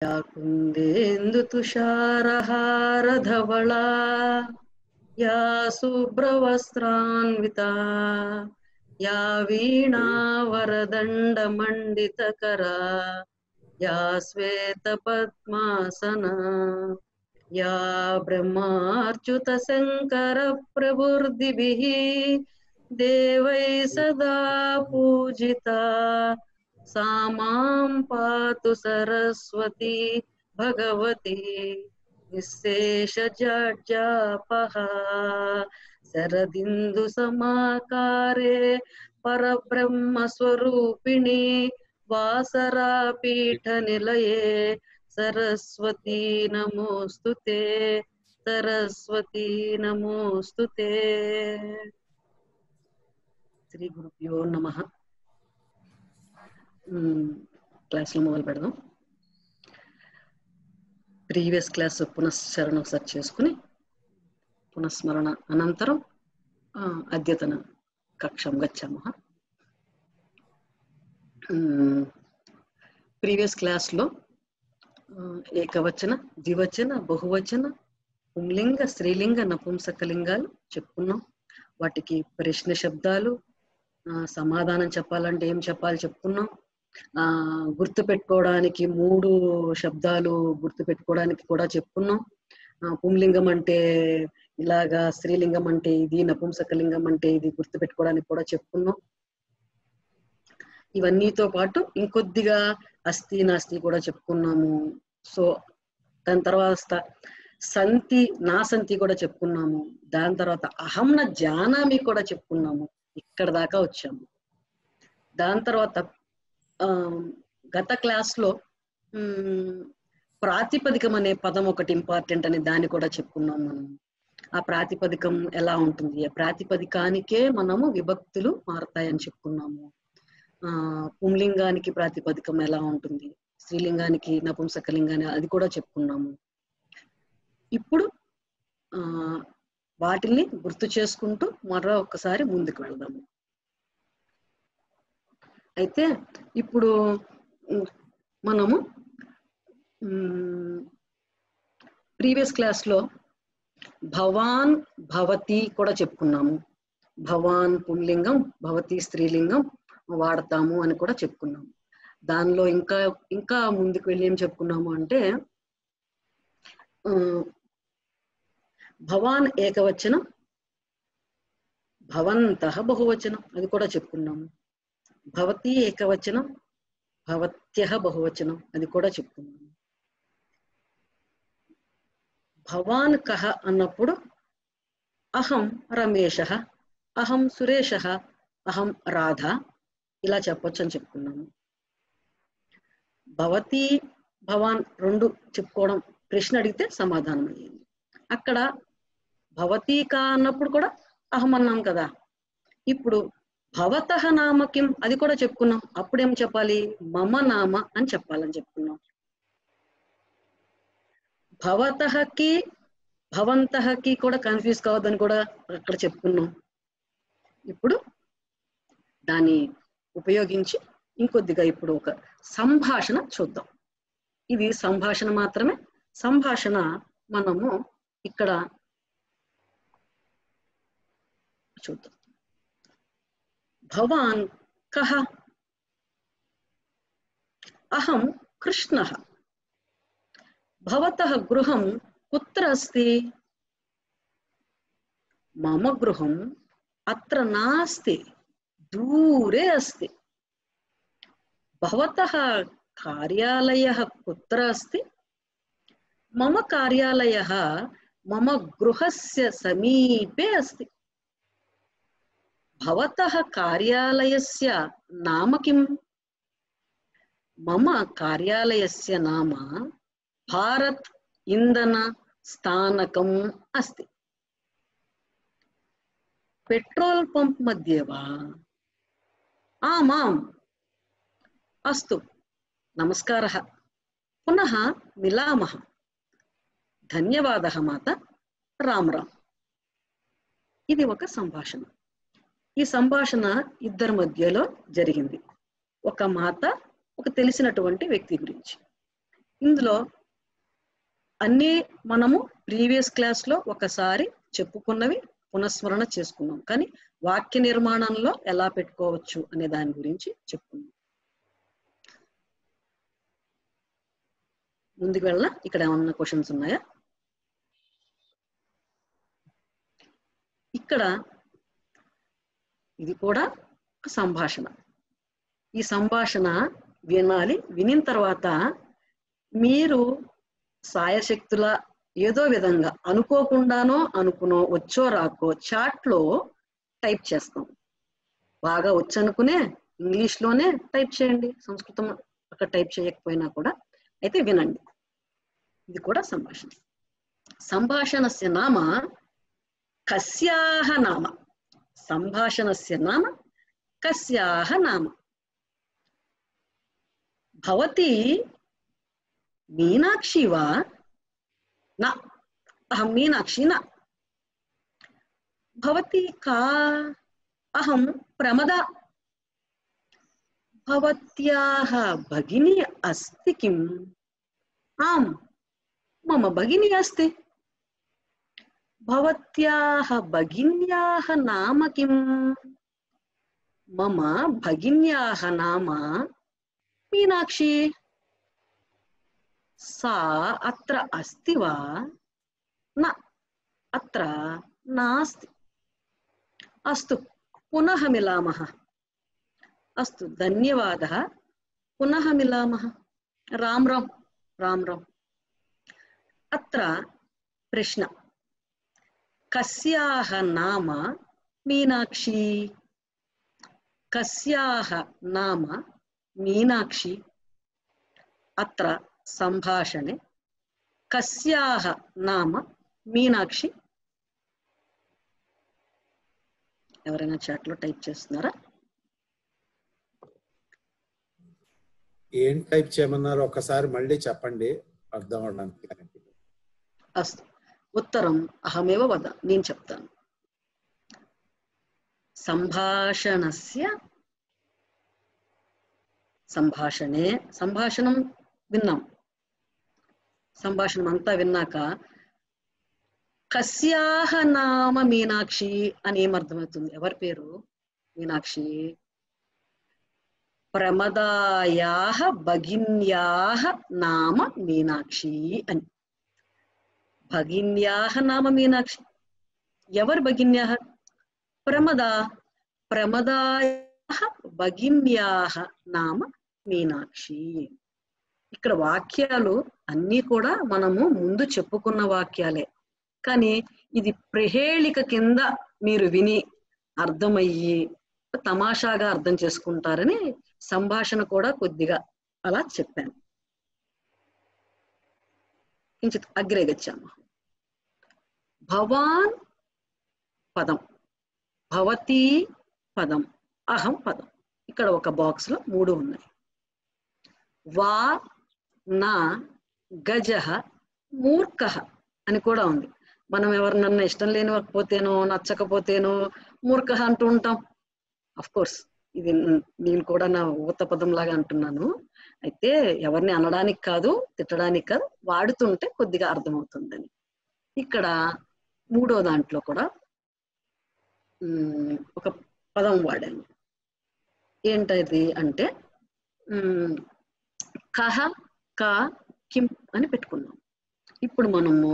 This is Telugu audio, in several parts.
या कुन्देन्दुतुषारहारधवला या शुभ्रवस्त्रान्विता या वीणावरदण्डमण्डितकरा या श्वेतपद्मासना या ब्रह्माच्युतशङ्करप्रभुर्दिभिः देवैः सदा पूजिता सा मां पातु सरस्वती भगवती निःशेषजड्जापः शरदिन्दुसमाकारे परब्रह्मस्वरूपिणी वासरापीठनिलये सरस्वती नमोस्तुते सरस्वती नमोस्तुते। श्री गुरुभ्यो नमः। క్లాస్ లో మొదలు పెడదాం. ప్రీవియస్ క్లాస్ పునశ్చరణ ఒకసారి చేసుకుని పునఃస్మరణ అనంతరం అద్యతన కక్షం గచ్చామః. ప్రీవియస్ క్లాస్ లో ఏకవచన, ద్వివచన, బహువచన, పుంలింగ, స్త్రీలింగ, నపుంసకలింగాలు చెప్పుకున్నాం. వాటికి ప్రశ్న శబ్దాలు, సమాధానం చెప్పాలంటే ఏం చెప్పాలి చెప్పుకున్నాం. గుర్తు పెట్టుకోవడానికి 3 శబ్దాలు గుర్తు పెట్టుకోవడానికి కూడా చెప్పుకున్నాం. పుంలింగం అంటే ఇలాగా, స్త్రీలింగం అంటే ఇది, నపుంసకలింగం అంటే ఇది గుర్తు పెట్టుకోవడానికి కూడా చెప్పుకున్నాం. ఇవన్నీతో పాటు ఇంకొద్దిగా అస్థి నాస్తి కూడా చెప్పుకున్నాము. సో దాని తర్వాత సంతి నా సంతి కూడా చెప్పుకున్నాము. దాని తర్వాత అహంన జానామి కూడా చెప్పుకున్నాము. ఇక్కడ దాకా వచ్చాము. దాని తర్వాత గత క్లాస్ లో ప్రాతిపదికం అనే పదం ఒకటి ఇంపార్టెంట్ అని దాన్ని కూడా చెప్పుకున్నాం మనం. ఆ ప్రాతిపదికం ఎలా ఉంటుంది, ఆ ప్రాతిపదికానికే మనము విభక్తులు మారతాయని చెప్పుకున్నాము. పుంలింగానికి ప్రాతిపదికం ఎలా ఉంటుంది, స్త్రీలింగానికి, నపుంసకలింగానికి అది కూడా చెప్పుకున్నాము. ఇప్పుడు వాటిని గుర్తు చేసుకుంటూ మరో ఒకసారి ముందుకు వెళ్దాము. అయితే ఇప్పుడు మనము ప్రీవియస్ క్లాస్ లో భవాన్, భవతి కూడా చెప్పుకున్నాము. భవాన్ పుంలింగం, భవతి స్త్రీలింగం వాడతాము అని కూడా చెప్పుకున్నాము. దానిలో ఇంకా ముందుకు వెళ్ళి ఏం చెప్పుకున్నాము అంటే భవాన్ ఏకవచనం, భవంతః బహువచనం అది కూడా చెప్పుకున్నాము. భవతి ఏకవచనం, భవత్యః బహువచనం అది కూడా చెప్పుకున్నాము. భవాన్ కః అన్నప్పుడు అహం రమేశః, అహం సురేశః, అహం రాధ ఇలా చెప్పొచ్చు అని చెప్పుకున్నాము. భవతి భవాన్ 2 చెప్పుకోవడం, ప్రశ్న అడిగితే సమాధానం అయ్యింది. అక్కడ భవతి కా అన్నప్పుడు కూడా అహం అన్నాం కదా. ఇప్పుడు భవతః నామ కిం అది కూడా చెప్పుకున్నాం. అప్పుడేం చెప్పాలి, మమ నామ అని చెప్పాలని చెప్పుకున్నాం. భవతఃకి భవంతఃకి కూడా కన్ఫ్యూజ్ కావద్దని కూడా అక్కడ చెప్పుకున్నాం. ఇప్పుడు దాన్ని ఉపయోగించి ఇంకొద్దిగా ఇప్పుడు ఒక సంభాషణ చూద్దాం. ఇది సంభాషణ మాత్రమే. సంభాషణ మనము ఇక్కడ చూద్దాం. భవాన్ కః, అహం కృష్ణః, భవతః గృహం కుత్ర అస్తి, మమ గృహం అత్ర నాస్తి దూరే అస్తి, భవతః కార్యాలయః కుత్ర అస్తి, మమ కార్యాలయః మమ గృహస్య సమీపే అస్తి, భవతః కార్యాలయస్య నామ కిం, మమ కార్యాలయస్య నామ భారత్ ఇంధన స్థానకం అస్తి. పెట్రోల్ పంప్ మధ్య వా? ఆమాం. అస్తు, నమస్కారः, పునః మిలామः, ధన్యవాదः మాత, రామ్ రామ్. ఇది ఒక సంభాషణ. ఈ సంభాషణ ఇద్దరి మధ్యలో జరిగింది. ఒక మాత, ఒక తెలిసినటువంటి వ్యక్తి గురించి. ఇందులో అన్ని మనము ప్రీవియస్ క్లాస్ లో ఒకసారి చెప్పుకున్నవి పునఃస్మరణ చేసుకున్నాం, కానీ వాక్య నిర్మాణంలో ఎలా పెట్టుకోవచ్చు అనే దాని గురించి చెప్పుకున్నాం. ముందుకు వెళ్ళినా ఇక్కడ ఏమన్నా క్వశ్చన్స్ ఉన్నాయా? ఇక్కడ ఇది కూడా ఒక సంభాషణ. ఈ సంభాషణ వినాలి. వినిన తర్వాత మీరు సాయశక్తుల ఏదో విధంగా అనుకోకుండానో అనుకునో వచ్చో రాకో చాట్లో టైప్ చేస్తాం. బాగా వచ్చనుకునే ఇంగ్లీష్లోనే టైప్ చేయండి, సంస్కృతం అక్కడ టైప్ చేయకపోయినా కూడా. అయితే వినండి, ఇది కూడా సంభాషణ. సంభాషణస్య నామ కస్యాహ నామ. సంభాషణస్య నామ కస్యాహ నామ. భవతి మీనాక్షి వా? నా, అహం మీనాక్షి నా. భవతి కా? అహం ప్రమద. భవత్యాః భగిని అస్తి కిం? ఆం, మమ భగిని అస్తి. భవత్యాః భగిన్యాః నామ కిం? మమ భగిన్యాః నామ మీనాక్షి. सा अत्र अस्ति वा? न, अत्र नास्ति. अस्तु, पुनः मिलामः. अस्तु, धन्यवादः, पुनः मिलामः. राम राम. राम राम. अत्र प्रश्न, कस्याः नाम मीनाक्षी? कस्याः नाम मीनाक्षी? अत्र సంభాషణే కస్యాహ నామ మీనాక్షి. ఎవరైనా చాట్ లో టైప్ చేస్తున్నారా? ఏం టైప్ చేయమన్నారు ఒకసారి మళ్ళీ చెప్పండి, అర్థం అవడానికి. అస్తు, ఉత్తరం అహమేవ వద, నేను చెప్తాను. సంభాషణస్య, సంభాషణే, సంభాషణం విన్నాం. సంభాషణం అంతా విన్నాక కస్యాహ నామ మీనాక్షి అని ఏమర్థమవుతుంది? ఎవరి పేరు మీనాక్షి? ప్రమదాయాః భగిన్యాః నామ మీనాక్షి అని. భగిన్యాః నామ మీనాక్షి. ఎవరు భగిన్యాః? ప్రమద. ప్రమదాయాః భగిన్యాః నామ మీనాక్షి. ఇక్కడ వాక్యాలు అన్నీ కూడా మనము ముందు చెప్పుకున్న వాక్యాలే, కానీ ఇది ప్రేహేళిక కింద మీరు విని అర్థమయ్యి తమాషాగా అర్థం చేసుకుంటారని సంభాషణ కూడా కొద్దిగా అలా చెప్పాను. కించిత్ అగ్రే గచ్చామः. భవాన్ పదం, భవతి పదం, అహం పదం. ఇక్కడ ఒక బాక్స్ లో 3 ఉన్నాయి. వా, నా, గజః, మూర్ఖః అని కూడా ఉంది. మనం ఎవరినన్నా ఇష్టం లేనిపోతేనో నచ్చకపోతేనో మూర్ఖః అంటూ ఉంటాం. అఫ్ కోర్స్ ఇది నేను కూడా నా ఊత పదం లాగా అంటున్నాను. అయితే ఎవరిని అనడానికి కాదు, తిట్టడానికి కాదు, వాడుతుంటే కొద్దిగా అర్థమవుతుందని. ఇక్కడ 3వ దాంట్లో కూడా ఒక పదం వాడాను. ఏంటది అంటే కహ, కా, కిం అని పెట్టుకున్నాం. ఇప్పుడు మనము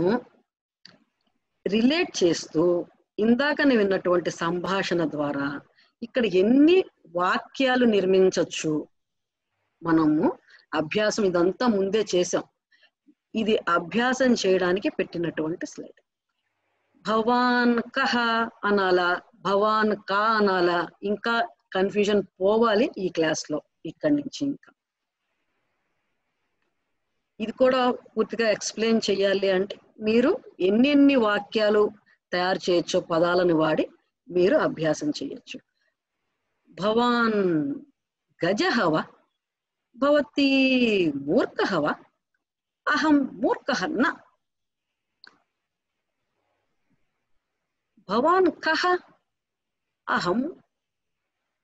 రిలేట్ చేస్తూ ఇందాకనే విన్నటువంటి సంభాషణ ద్వారా ఇక్కడ ఎన్ని వాక్యాలు నిర్మించవచ్చు మనము అభ్యాసం ఇదంతా ముందే చేసాం. ఇది అభ్యాసం చేయడానికి పెట్టినటువంటి స్లైడ్. భవాన్ కహ అనాలా, భవాన్ కా అనాలా, ఇంకా కన్ఫ్యూజన్ పోవాలి ఈ క్లాస్ లో. ఇక్కడి నుంచి ఇంకా ఇది కూడా పూర్తిగా ఎక్స్ప్లెయిన్ చేయాలి అంటే మీరు ఎన్ని వాక్యాలు తయారు చేయొచ్చో పదాలను వాడి మీరు అభ్యాసం చేయొచ్చు. భవాన్ గజః వా? భవతి మూర్ఖః వా? అహం మూర్ఖః న. భవాన్ కః? అహం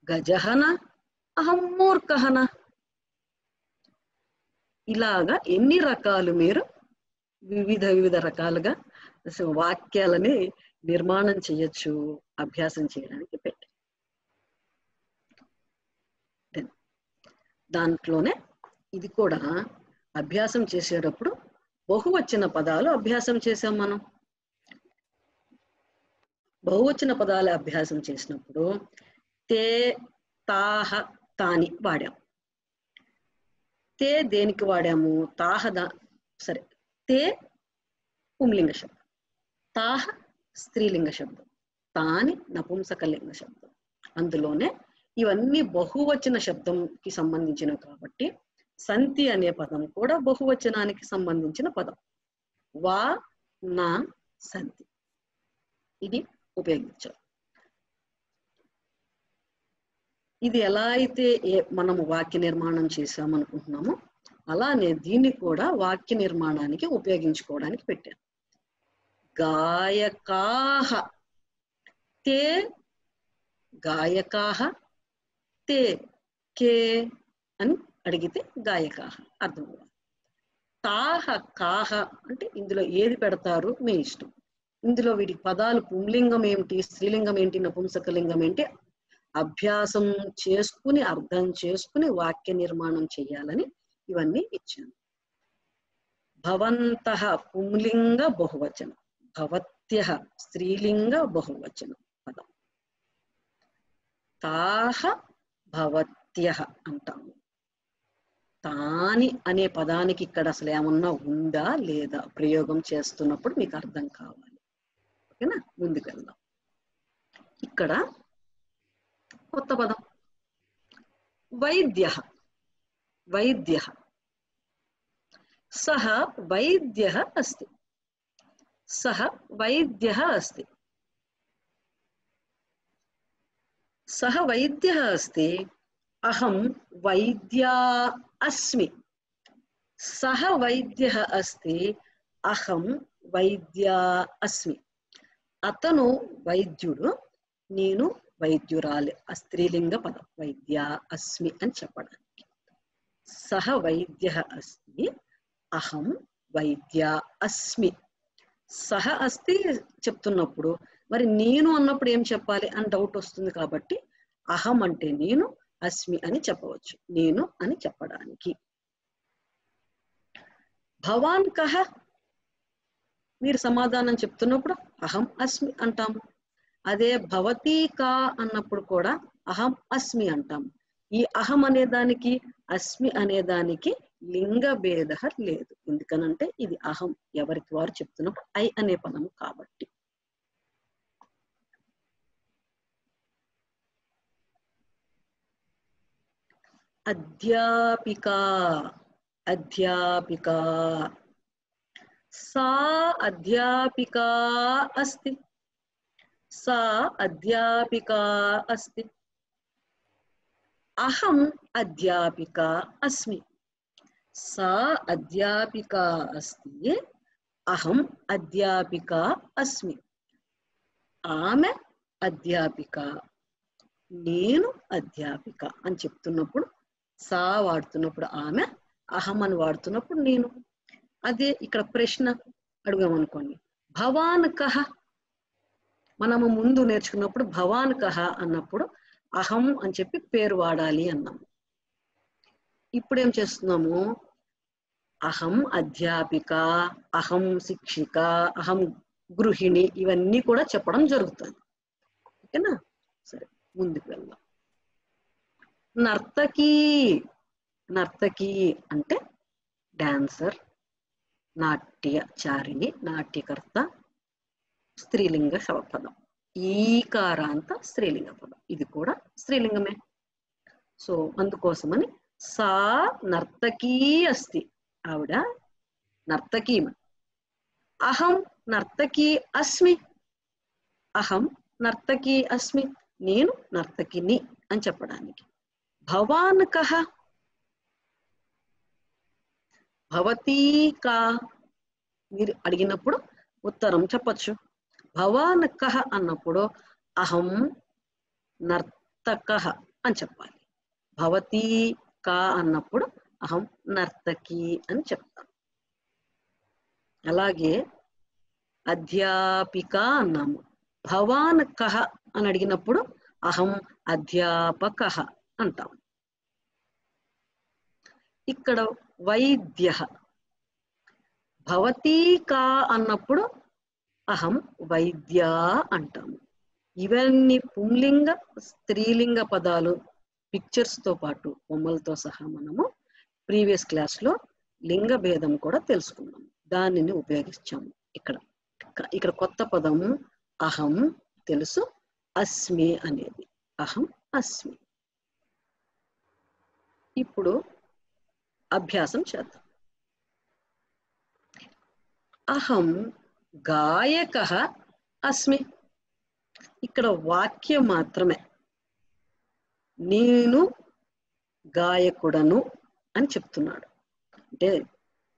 గజః న, అహం మూర్ఖః న. ఇలాగా ఎన్ని రకాలు మీరు వివిధ రకాలుగా వాక్యాలని నిర్మాణం చేయొచ్చు అభ్యాసం చేయడానికి పెట్టి. దాంట్లోనే ఇది కూడా అభ్యాసం చేసేటప్పుడు బహువచన పదాలు అభ్యాసం చేసాం మనం. బహువచన పదాలు అభ్యాసం చేసినప్పుడు తే, తాహ, తాని వాడాం. తే దేనికి వాడాము? తాహ సరే, తే పుంలింగ శబ్దం, తాహ స్త్రీలింగ శబ్దం, తాని నపుంసకలింగ శబ్దం. అందులోనే ఇవన్నీ బహువచన శబ్దంకి సంబంధించినవి కాబట్టి సంతి అనే పదం కూడా బహువచనానికి సంబంధించిన పదం. వా, నా, సంతి ఇది ఉపయోగించాలి. ఇది ఎలా అయితే మనము వాక్య నిర్మాణం చేసామనుకుంటున్నామో అలానే దీన్ని కూడా వాక్య నిర్మాణానికి ఉపయోగించుకోవడానికి పెట్టాను. గాయకాహ తే, గాయకాహ తే కే అని అడిగితే గాయకాహ అర్థం అవ్వాలి. తాహ కాహ అంటే ఇందులో ఏది పెడతారు మీ ఇష్టం. ఇందులో వీటి పదాలు పుంలింగం ఏమిటి, స్త్రీలింగం ఏంటి, నపుంసకలింగం ఏంటి అభ్యాసం చేసుకుని అర్థం చేసుకుని వాక్య నిర్మాణం చెయ్యాలని ఇవన్నీ ఇచ్చాను. భవంతః పుంలింగ బహువచనం, భవత్యః స్త్రీలింగ బహువచనం పదం, తాహ భవత్యః అంటాము. తాని అనే పదానికి ఇక్కడ అసలు ఏమన్నా ఉందా లేదా ప్రయోగం చేస్తున్నప్పుడు మీకు అర్థం కావాలి. ఓకేనా? ముందుకు వెళ్దాం. ఇక్కడ కొత్త పదం వైద్య, వైద్య సహ వైద్య అస్తి, సహ వైద్య అస్తి, సహ వైద్య అస్తి, అహం వైద్యా అస్మి, సహ వైద్య అస్తి, అహం వైద్యా అస్మి. అతను వైద్యుడు, నేను వైద్యురాలి. స్త్రీలింగ పదం వైద్యా అస్మి అని చెప్పడానికి. సహ వైద్య అస్తి, అహం వైద్యా అస్మి. సహ అస్తి చెప్తున్నప్పుడు మరి నేను అన్నప్పుడు ఏం చెప్పాలి అని డౌట్ వస్తుంది కాబట్టి అహం అంటే నేను, అస్మి అని చెప్పవచ్చు, నేను అని చెప్పడానికి. భవాన్ కహ మీరు సమాధానం చెప్తున్నప్పుడు అహం అస్మి అంటాము. అదే భవతీ కా అన్నప్పుడు కూడా అహం అస్మి అంటాము. ఈ అహం అనేదానికి అస్మి అనేదానికి లింగ భేద లేదు. ఎందుకనంటే ఇది అహం ఎవరికి వారు చెప్తున్నప్పుడు ఐ అనే పదము కాబట్టి. అధ్యాపికా, అధ్యాపికా సా అధ్యాపికా అస్తి, సా అధ్యాపికా అస్తి, అహం అధ్యాపికా అస్మి, సా అధ్యాపికా అస్తి, అహం అధ్యాపికా అస్మి. ఆమె అధ్యాపిక, నేను అధ్యాపిక అని చెప్తున్నప్పుడు సా వాడుతున్నప్పుడు ఆమె, అహం అని వాడుతున్నప్పుడు నేను. అదే ఇక్కడ ప్రశ్న అడుగామనుకోండి, భవాన్ కహ మనము ముందు నేర్చుకున్నప్పుడు భవాన్ కహ అన్నప్పుడు అహం అని చెప్పి పేరు వాడాలి అన్నాము. ఇప్పుడేం చేస్తున్నాము, అహం అధ్యాపిక, అహం శిక్షిక, అహం గృహిణి ఇవన్నీ కూడా చెప్పడం జరుగుతుంది. ఓకేనా? సరే ముందుకు వెళ్దాం. నర్తకీ, నర్తకీ అంటే డాన్సర్, నాట్యచారిణి, నాట్యకర్త, స్త్రీలింగ పదం. ఈకారాంత స్త్రీలింగ పదం, ఇది కూడా స్త్రీలింగమే. సో అందుకోసమని సా నర్తకీ అస్తి, ఆవిడ నర్తకీ. అహం నర్తకీ అస్మి, అహం నర్తకీ అస్మి, నేను నర్తకిని అని చెప్పడానికి. భవాన్ కహ, భవతీ కా మీరు అడిగినప్పుడు ఉత్తరం చెప్పచ్చు. భవాన్ కహ అన్నప్పుడు అహం నర్తకః అని చెప్పాలి. భవతీ కా అన్నప్పుడు అహం నర్తకి అని చెప్తాం. అలాగే అధ్యాపిక అన్నాము. భవాన్ కహ అని అడిగినప్పుడు అహం అధ్యాపక అంటాం. ఇక్కడ వైద్య భవతీ కా అన్నప్పుడు అహం వైద్య అంటాము. ఇవన్నీ పుంలింగ స్త్రీలింగ పదాలు పిక్చర్స్ తో పాటు బొమ్మలతో సహా మనము ప్రీవియస్ క్లాస్ లో లింగ భేదం కూడా తెలుసుకున్నాము. దానిని ఉపయోగించాము. ఇక్కడ కొత్త పదము అహం తెలుసు, అస్మి అనేది. అహం అస్మి. ఇప్పుడు అభ్యాసం చేద్దాం. అహం గాయకః అస్మి. ఇక్కడ వాక్యం మాత్రమే. నేను గాయకుడను అని చెప్తున్నాడు. అంటే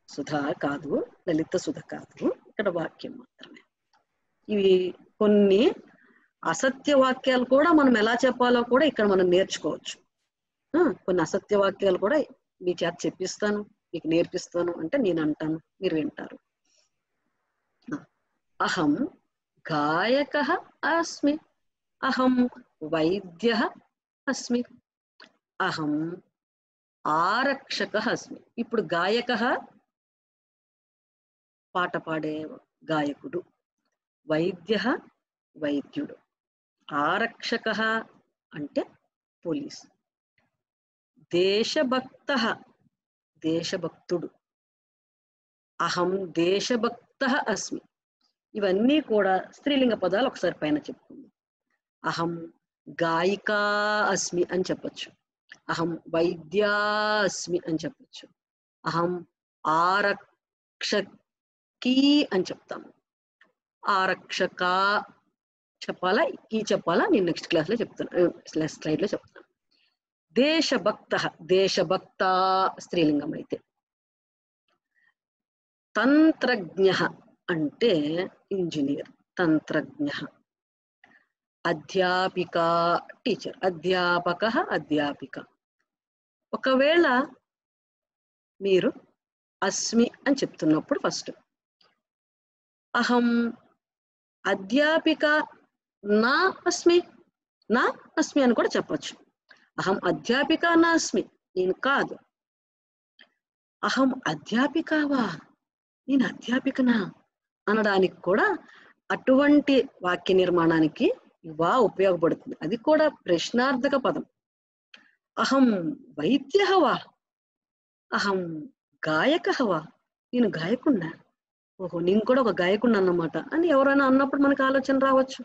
సుధా కాదు, లలిత సుధ కాదు, ఇక్కడ వాక్యం మాత్రమే. ఇవి కొన్ని అసత్య వాక్యాలు కూడా మనం ఎలా చెప్పాలో కూడా ఇక్కడ మనం నేర్చుకోవచ్చు. కొన్ని అసత్య వాక్యాలు కూడా మీ చేత చెప్పిస్తాను, మీకు నేర్పిస్తాను అంటే నేను అంటాను, మీరు వింటారు. అహం గాయకః అస్మి, అహం వైద్యః అస్మి, అహం ఆరక్షకః అస్మి. ఇప్పుడు గాయకః పాట పాడే గాయకుడు, వైద్యః వైద్యుడు, ఆరక్షకః అంటే పోలీస్, దేశభక్తః దేశభక్తుడు, అహం దేశభక్తః అస్మి. ఇవన్నీ కూడా స్త్రీలింగ పదాలు. ఒకసారి పైన చెప్పుకుందాం. అహం గాయికా అస్మి అని చెప్పచ్చు, అహం వైద్యా అస్మి అని చెప్పచ్చు, అహం ఆరక్షకీ అని చెప్తాము. ఆరక్షక చెప్పాలా, ఈ చెప్పాలా, నేను నెక్స్ట్ క్లాస్ లో చెప్తాను, స్లైడ్ లో చెప్తాను. దేశభక్త దేశభక్త స్త్రీలింగం అయితే. తంత్రజ్ఞ అంటే ఇంజనీర్, తంత్రజ్ఞ. అధ్యాపిక టీచర్, అధ్యాపక అధ్యాపిక. ఒకవేళ మీరు అస్మి అని చెప్తున్నప్పుడు ఫస్ట్ అహం అధ్యాపిక నా అస్మి, నా అస్మి అని కూడా చెప్పచ్చు. అహం అధ్యాపిక నా అస్మి, నేను కాదు. అహం అధ్యాపికావా, నేను అధ్యాపికనా అనడానికి కూడా అటువంటి వాక్య నిర్మాణానికి వా ఉపయోగపడుతుంది. అది కూడా ప్రశ్నార్థక పదం. అహం వైద్యవా, అహం గాయకవా, నేను గాయకున్నా, ఓహో నేను కూడా ఒక గాయకున్నా అన్నమాట అని ఎవరైనా అన్నప్పుడు మనకు ఆలోచన రావచ్చు.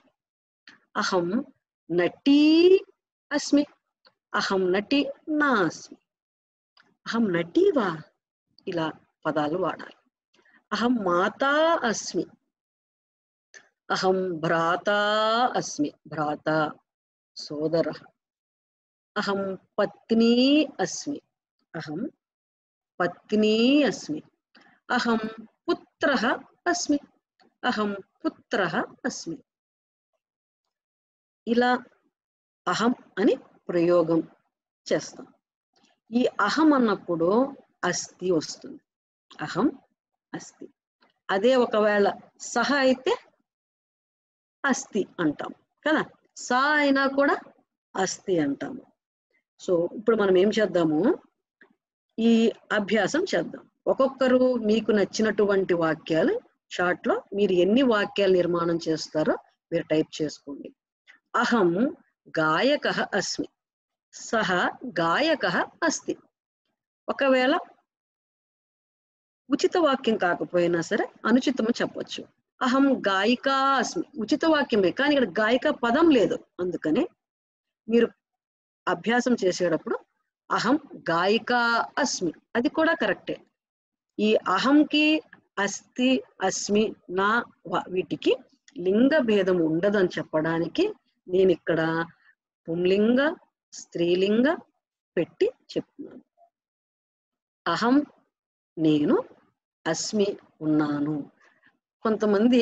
అహం నటీ అస్మి, అహం నటి నా అస్మి, అహం నటీవా, ఇలా పదాలు వాడాలి. అహం మాతా అస్మి, అహం భ్రాతా అస్మి, భ్రాత సోదర. అహం పత్ని అస్మి, అహం పత్ని అస్మి, అహం పుత్ర అస్మి, అహం పుత్ర అస్మి. ఇలా అహం అని ప్రయోగం చేస్తాం. ఈ అహం అన్నప్పుడు అస్తి వస్తుంది. అహం అస్తి. అదే ఒకవేళ సహ అయితే అస్తి అంటాం కదా, సా అయినా కూడా అస్తి అంటాము. సో ఇప్పుడు మనం ఏం చేద్దాము, ఈ అభ్యాసం చేద్దాం. ఒక్కొక్కరు మీకు నచ్చినటువంటి వాక్యాలు షార్ట్ లో మీరు ఎన్ని వాక్యాలు నిర్మాణం చేస్తారో మీరు టైప్ చేసుకోండి. అహం గాయకః అస్మి, సహ గాయకః అస్తి. ఒకవేళ ఉచిత వాక్యం కాకపోయినా సరే అనుచితము చెప్పొచ్చు. అహం గాయికా అస్మి, ఉచిత వాక్యమే కానీ ఇక్కడ గాయిక పదం లేదు. అందుకనే మీరు అభ్యాసం చేసేటప్పుడు అహం గాయికా అస్మి, అది కూడా కరెక్టే. ఈ అహంకి అస్తి అస్మి నా వీటికి లింగ భేదం ఉండదని చెప్పడానికి నేను ఇక్కడ పుంలింగ స్త్రీలింగ పెట్టి చెప్తున్నాను. అహం నేను, అస్మి ఉన్నాను. కొంతమంది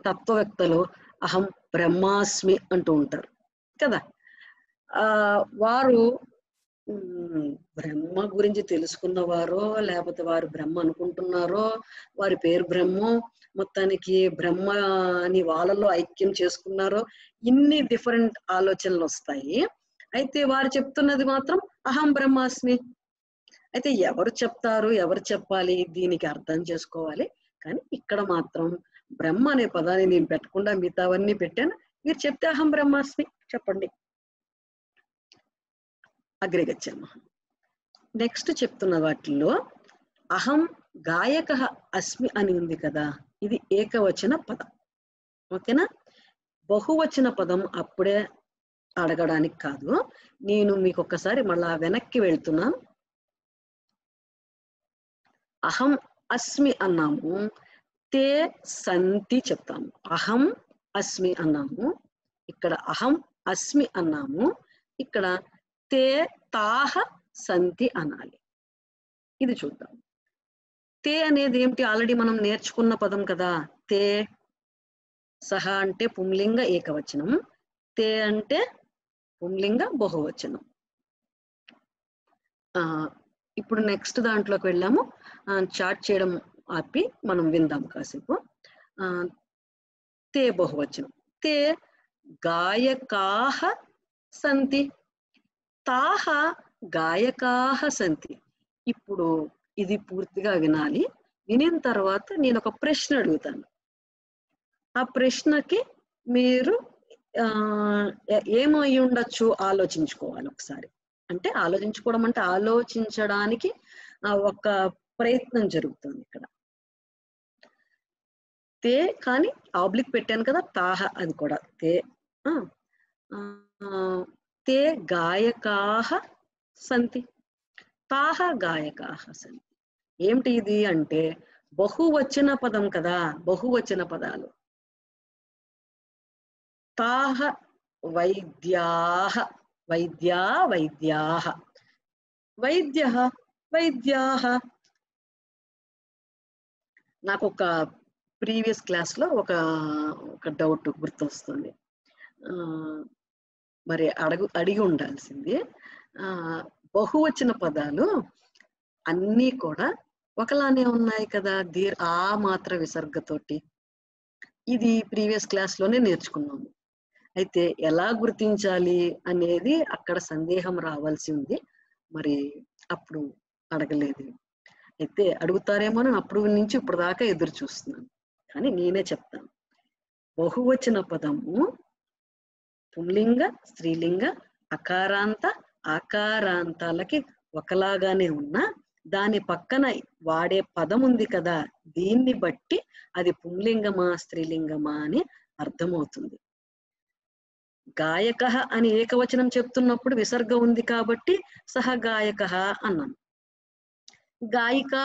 తత్వవేత్తలు అహం బ్రహ్మాస్మి అంటూ ఉంటారు కదా. వారు బ్రహ్మ బ్రహ్మ గురించి తెలుసుకున్నవారో లేకపోతే వారు బ్రహ్మ అనుకుంటున్నారో, వారి పేరు బ్రహ్మో, మొత్తానికి బ్రహ్మ అని వాళ్ళలో ఐక్యం చేసుకున్నారో, ఇన్ని డిఫరెంట్ ఆలోచనలు వస్తాయి. అయితే వారు చెప్తున్నది మాత్రం అహం బ్రహ్మాస్మి. అయితే ఎవరు చెప్తారు, ఎవరు చెప్పాలి, దీనికి అర్థం చేసుకోవాలి. కానీ ఇక్కడ మాత్రం బ్రహ్మ అనే పదాన్ని నేను పెట్టకుండా మిగతావన్నీ పెట్టాను. మీరు చెప్తే అహం బ్రహ్మాస్మి చెప్పండి. అగ్రే గచ్చాము. నెక్స్ట్ చెప్తున్న వాటిల్లో అహం గాయక అస్మి అని ఉంది కదా, ఇది ఏకవచన పదం. ఓకేనా? బహువచన పదం అప్పుడే అడగడానికి కాదు. నేను మీకు ఒక్కసారి మళ్ళా వెనక్కి వెళ్తున్నాను. అహం అస్మి అన్నాము, తే సంతి చెప్తాము. అహం అస్మి అన్నాము, ఇక్కడ అహం అస్మి అన్నాము, ఇక్కడ తే తాహ సంతి అనాలి. ఇది చూద్దాం. తే అనేది ఏమిటి? ఆల్రెడీ మనం నేర్చుకున్న పదం కదా. తే సహ అంటే పుంలింగ ఏకవచనం, తే అంటే పుంలింగ బహువచనం. ఇప్పుడు నెక్స్ట్ దాంట్లోకి వెళ్ళాము. చాట్ చేయడం ఆపి మనం విందాం కాసేపు. తే బహువచనం. తే గాయకాహ సంతి, తాహ గాయకాహ సంతి. ఇప్పుడు ఇది పూర్తిగా వినాలి. వినిన తర్వాత నేను ఒక ప్రశ్న అడుగుతాను. ఆ ప్రశ్నకి మీరు ఏమై ఉండొచ్చు ఆలోచించుకోవాలి ఒకసారి. అంటే ఆలోచించుకోవడం అంటే ఆలోచించడానికి ఒక ప్రయత్నం జరుగుతుంది ఇక్కడ. తే కానీ ఆబ్లిక్ పెట్టాను కదా, తాహ అది కూడా తే. తే గాయకాహ సంతి, తాహ గాయకాహ సంతి. ఏమిటి ఇది అంటే బహువచన పదం కదా, బహువచన పదాలు. తాహ వైద్యాహ, వైద్యా వైద్యాహ, వైద్యః వైద్యాహ. నాకు ఒక ప్రీవియస్ క్లాస్ లో ఒక డౌట్ గుర్తొస్తుంది. మరి అడిగి ఉండాల్సింది. బహువచన పదాలు అన్నీ కూడా ఒకలానే ఉన్నాయి కదా, ఆ మాత్ర విసర్గతోటి. ఇది ప్రీవియస్ క్లాస్ లోనే నేర్చుకున్నాము. అయితే ఎలా గుర్తించాలి అనేది అక్కడ సందేహం రావాల్సి ఉంది. మరి అప్పుడు అడగలేదు. అయితే అడుగుతారేమో అని అప్పుడు నుంచి ఇప్పుడు దాకా ఎదురు చూస్తున్నాను. కానీ నేనే చెప్తాను. బహువచన పదము పుంలింగ, స్త్రీలింగ, అకారాంత, ఆకారాంతాలకి ఒకలాగానే ఉన్నా దాని పక్కన వాడే పదం ఉంది కదా, దీన్ని బట్టి అది పుంలింగమా స్త్రీలింగమా అని అర్థమవుతుంది. గాయక అని ఏకవచనం చెప్తున్నప్పుడు విసర్గ ఉంది కాబట్టి సహ గాయక అన్నాను. గాయిక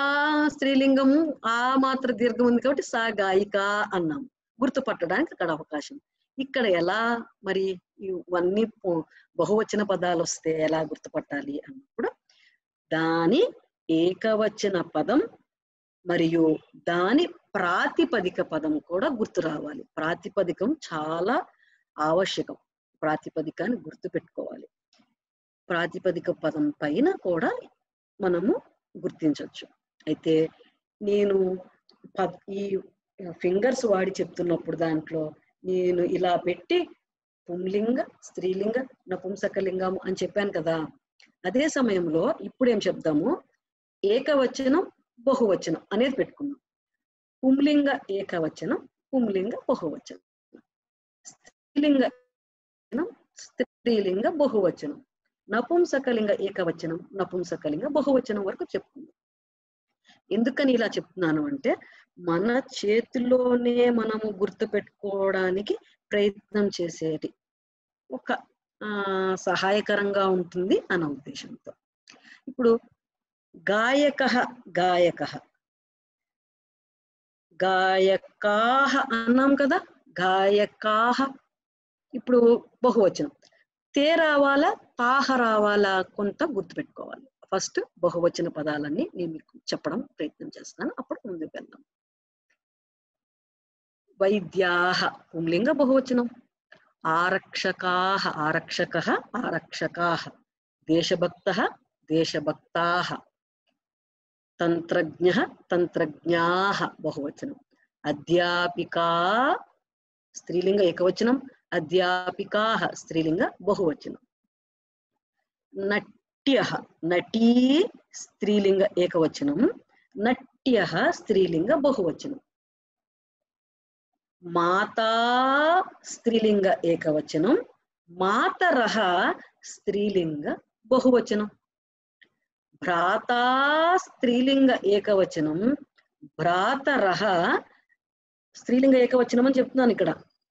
స్త్రీలింగము ఆ మాత్ర దీర్ఘం ఉంది కాబట్టి సా గాయిక అన్నాము. గుర్తుపట్టడానికి అక్కడ అవకాశం. ఇక్కడ ఎలా మరి ఇవన్నీ బహువచన పదాలు వస్తే ఎలా గుర్తుపట్టాలి అన్నప్పుడు దాని ఏకవచన పదం మరియు దాని ప్రాతిపదిక పదం కూడా గుర్తు రావాలి. ప్రాతిపదికం చాలా ఆవశ్యకం. ప్రాతిపదికాన్ని గుర్తు పెట్టుకోవాలి. ప్రాతిపదిక పదం పైన కూడా మనము గుర్తించవచ్చు. అయితే నేను ఈ ఫింగర్స్ వాడి చెప్తున్నప్పుడు దాంట్లో నేను ఇలా పెట్టి పుంలింగ, స్త్రీలింగ, నపుంసకలింగం అని చెప్పాను కదా. అదే సమయంలో ఇప్పుడు ఏం చెప్దాము, ఏకవచనం బహువచనం అనేది పెట్టుకున్నాం. పుంలింగ ఏకవచనం, పుంలింగ బహువచనం, స్త్రీలింగ స్త్రీలింగ బహువచనం, నపుంసకలింగ ఏకవచనం, నపుంసకలింగ బహువచనం వరకు చెప్పుకుందాం. ఎందుకని ఇలా చెప్తున్నాను అంటే మన చేతిలోనే మనము గుర్తు పెట్టుకోవడానికి ప్రయత్నం చేసేది ఒక సహాయకరంగా ఉంటుంది అన్న ఉద్దేశంతో. ఇప్పుడు గాయక, గాయక, గాయకాహ అన్నాం కదా, గాయకాహ. ఇప్పుడు బహువచనం తే రావాలా తాహ రావాలా కొంత గుర్తుపెట్టుకోవాలి. ఫస్ట్ బహువచన పదాలన్నీ నేను మీకు చెప్పడం ప్రయత్నం చేస్తాను, అప్పుడు ముందుకు వెళ్దాం. వైద్యాహ పుంలింగ బహువచనం, ఆరక్షకాహ, ఆరక్షకః, ఆరక్షకాహ, దేశభక్తః, देशभक्ताः, तंत्रज्ञः तंत्रज्ञाः बहुवचनम्, अध्यापिका स्त्रीलिंग एकवचनम्, अध्यापिकाः स्त्रीलिंग बहुवचनम्, नट्यः नटी स्त्रीलिंग एकवचनम्, नट्यः स्त्रीलिंग बहुवचनम्, माता स्त्रीलिंग एकवचनम्, मातरः स्त्रीलिंग बहुवचनम्, भ्राता स्त्रीलिंग एकवचनम्, भ्रातरः స్త్రీలింగ ఏకవచనం అని చెప్తున్నాను ఇక్కడ,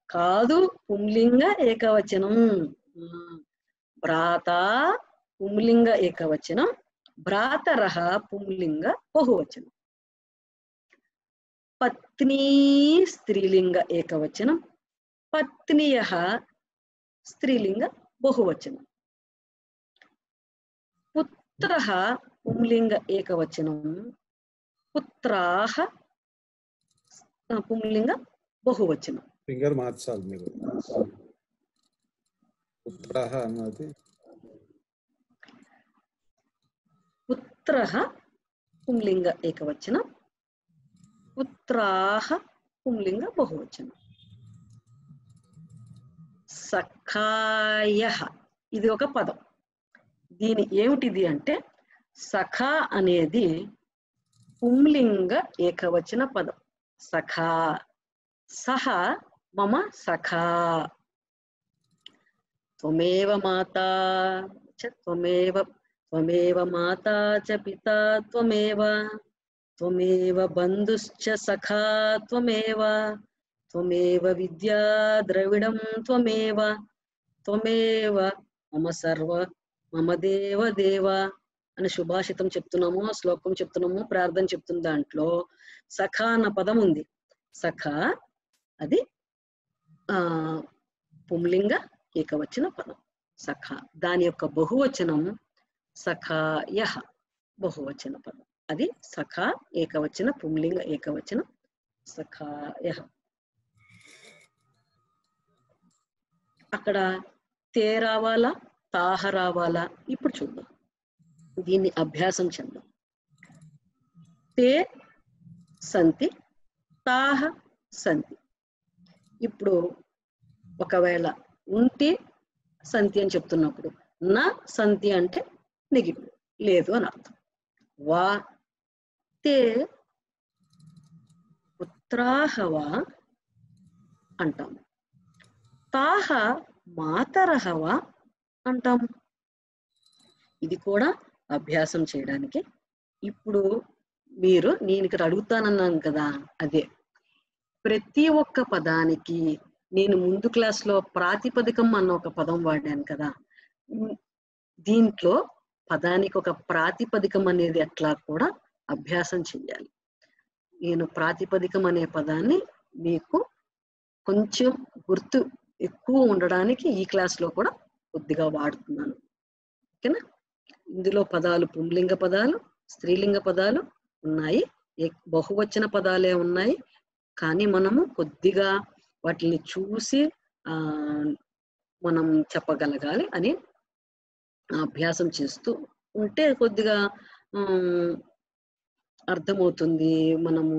కాదు పుంలింగ ఏకవచనం. భ్రాత పుంలింగ ఏకవచనం, భ్రాతరః పుంలింగ బహువచనం. పత్ని స్త్రీలింగ ఏకవచనం, పత్నియః స్త్రీలింగ బహువచనం. పుత్రః పుంలింగ ఏకవచనం, పుత్రాః పుంలింగ బహువచనం. ఫింగర్ మార్చాలి మీరు. పుత్రః అన్నది పుత్రః పుంలింగ ఏకవచనం, పుత్రాః పుంలింగ బహువచనం. సఖాయః ఇది ఒక పదం. దీని ఏమిటిది అంటే, సఖా అనేది పుంలింగ ఏకవచన పదం. సఖా, సహ మమ సఖా. త్వమేవ మాతా చ త్వమేవ, త్వమేవ మాతా చ పితా త్వమేవ, త్వమేవ బంధుశ్చ సఖా త్వమేవ, త్వమేవ విద్యా ద్రవిడం త్వమేవ, త్వమేవ మమ సర్వ మమ దేవ దేవ అని సుభాషితం చెప్తున్నాము, శ్లోకం చెప్తున్నాము, ప్రార్థన చెప్తున్న దాంట్లో సఖా అన్న పదం ఉంది. సఖా అది పుంలింగ ఏకవచన పదం సఖా. దాని యొక్క బహువచనం సఖాయః, బహువచన పదం. అది సఖా ఏకవచన పుంలింగ ఏకవచనం సఖాయః. అక్కడ తే రావాలా తాహ రావాలా ఇప్పుడు చూద్దాం, దీన్ని అభ్యాసం చేద్దాం. తే సంతి, తాహ సంతి. ఇప్పుడు ఒకవేళ ఉంటే సంతి అని చెప్తున్నప్పుడు నా సంతి అంటే నెగిటివ్, లేదు అని అర్థం. వా తే పుత్రాహ వా అంటాము, తాహ మాతరహ వా అంటాము. ఇది కూడా అభ్యాసం చేయడానికి. ఇప్పుడు మీరు నేను ఇక్కడ అడుగుతానన్నాను కదా, అదే ప్రతి ఒక్క పదానికి నేను ముందు క్లాస్లో ప్రాతిపదికం అన్న ఒక పదం వాడాను కదా, దీంట్లో పదానికి ఒక ప్రాతిపదికం అనేది ఎట్లా కూడా అభ్యాసం చెయ్యాలి. నేను ప్రాతిపదికం అనే పదాన్ని మీకు కొంచెం గుర్తు ఎక్కువ ఉండడానికి ఈ క్లాస్లో కూడా కొద్దిగా వాడుతున్నాను. ఓకేనా? ఇందులో పదాలు పుంలింగ పదాలు, స్త్రీలింగ పదాలు ఉన్నాయి, బహువచన పదాలే ఉన్నాయి. కానీ మనము కొద్దిగా వాటిని చూసి మనం చెప్పగలగాలి అని అభ్యాసం చేస్తూ ఉంటే కొద్దిగా అర్థమవుతుంది. మనము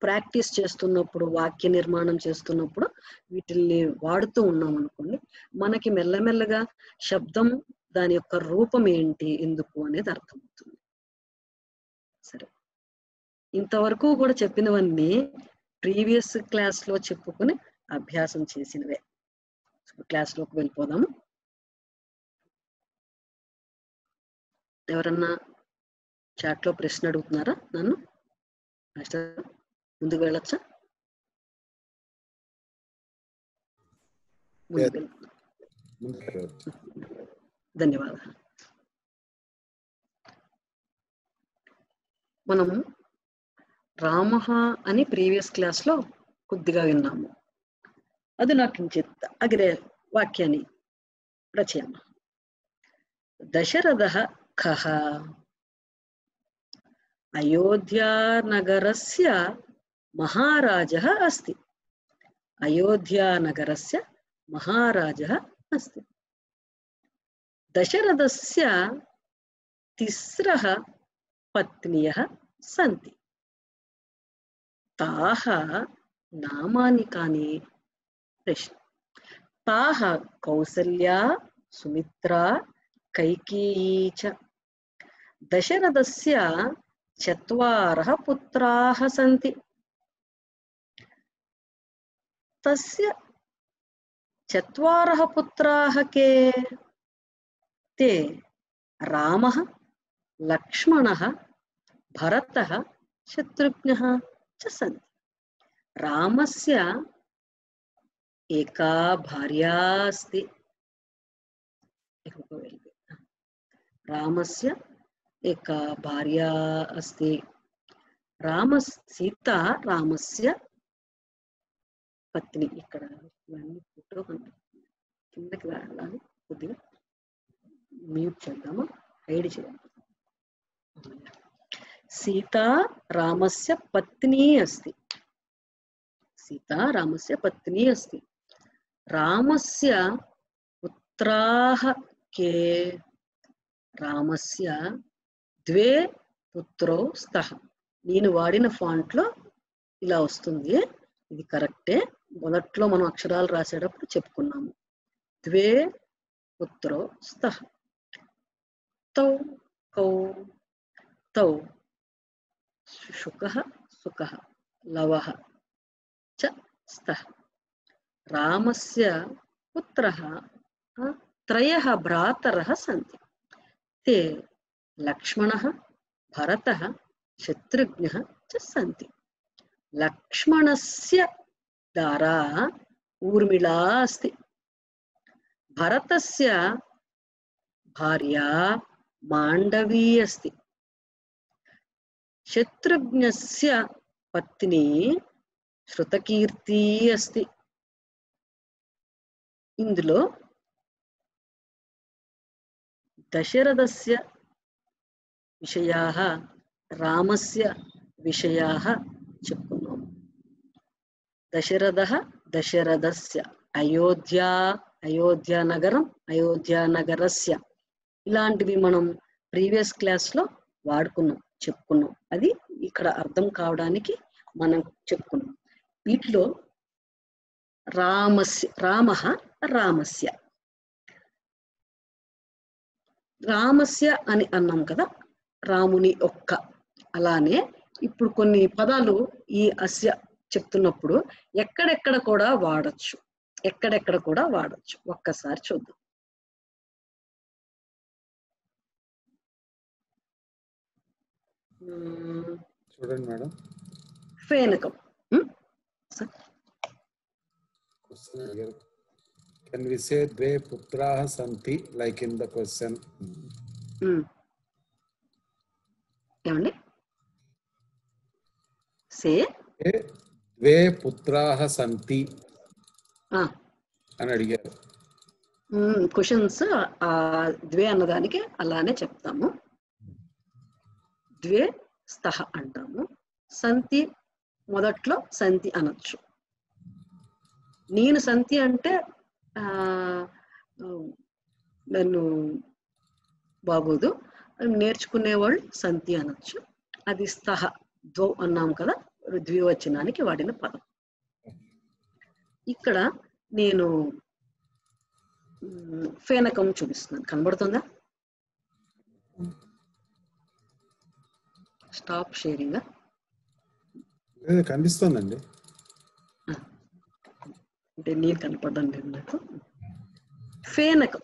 ప్రాక్టీస్ చేస్తున్నప్పుడు, వాక్య నిర్మాణం చేస్తున్నప్పుడు వీటిల్ని వాడుతూ ఉన్నాం అనుకోండి, మనకి మెల్లమెల్లగా శబ్దం దాని యొక్క రూపం ఏంటి, ఎందుకు అనేది అర్థమవుతుంది. సరే, ఇంతవరకు కూడా చెప్పినవన్నీ ప్రీవియస్ క్లాస్లో చెప్పుకుని అభ్యాసం చేసినవే. క్లాస్లోకి వెళ్ళిపోదాము. ఎవరన్నా చాట్లో ప్రశ్న అడుగుతున్నారా నన్ను? ముందుకు వెళ్ళొచ్చా? ధన్యవాదాలు. మనం రామః అని ప్రీవియస్ క్లాస్లో కొద్దిగా విన్నాము. అధునా కించిత్ అగ్రే వాక్యాన్ని రచయామ. దశరథః ఖః అయోధ్యానగరస్య మహారాజः अस्ति. అయోధ్యానగరస్య మహారాజः अस्ति. దశరథస్య तिस्रः पत्न्यः सन्ति। ताः नामानि कानि? प्रश्न। ताः कौसल्या, सुमित्रा, कैकेयी च। दशरथस्य 4 पुत्राः सन्ति। तस्य 4 पुत्राः के? ते रामः, लक्ष्मणः, भरतः, शत्रुघ्नः च सन्ति। रामस्य एका भार्या अस्ति। रामस्य एका भार्या अस्ति। सीता रामस्य పత్ని. ఇక్కడ ఫోటో కిందకి వెళ్ళాలి, కొద్దిగా మ్యూట్ చేద్దామా, హైడ్ చేద్దాం. సీతా రామస్య పత్ని అస్తి. సీతా రామస్య పత్ని అస్తి. రామస్య పుత్రాః కే? రామస్య 2 పుత్రౌ స్తః. నేను వాడిన ఫాంట్ లో ఇలా వస్తుంది, ఇది కరెక్టే. మొదట్లో మనం అక్షరాలు రాసేటప్పుడు చెప్పుకున్నాము. 2 పుత్రౌ స్తః. తౌ కౌ తౌ శుకః సుకః లవః చ స్తః. రామస్య పుత్రః 3 భ్రాతరः सन्ति. ते लक्ष्मणः, भरतः, शत्रुघ्नः च सन्ति. लक्ष्मणस्य दारा ऊर्मिला अस्ति. भरतस्य भार्या माण्डवी अस्ति. शत्रुघ्नस्य पत्नी श्रुतकीर्ति अस्ति. इंदुलो दशरथस्य विषयाः, रामस्य विषयाः చెప్పుకున్నాం. దశరథः, దశరథస్య, అయోధ్య నగరం, అయోధ్య నగరస్య, ఇలాంటివి మనం ప్రీవియస్ క్లాస్ లో వాడుకున్నాం, చెప్పుకున్నాం. అది ఇక్కడ అర్థం కావడానికి మనం చెప్పుకున్నాం. వీటిలో రామః రామస్య రామస్య అని అన్నాం కదా, రాముని ఒక్క. అలానే ఇప్పుడు కొన్ని పదాలు ఈ అస్య చెప్తున్నప్పుడు ఎక్కడెక్కడ కూడా వాడచ్చు, ఎక్కడెక్కడ కూడా వాడచ్చు. ఒక్కసారి చూద్దాం. చూడండి మేడం. ఫేనకం. Can we say 2 putraः santi like in the question? ఏమండి? సే 2 పుత్రాः సంతి అని అడిగారు. క్వశ్చన్స్ 2 అన్నదానికి అలానే చెప్తాము. 2 స్తః అంటాము. సంతి మొదట్లో సంతి అనొచ్చు. నేను సంతి అంటే నన్ను బాగోదు, నేర్చుకునేవాళ్ళు సంతి అనొచ్చు. అది స్తః, ద్వౌ అన్నాం కదా, ద్వివచనానికి వాడిన పదం. ఇక్కడ నేను ఫేనకం చూపిస్తున్నాను, కనబడుతుందా? Stop sharing. కనిపిస్తుందండి, అంటే నేను కనపడడం లేదు నాకు. ఫేనకం.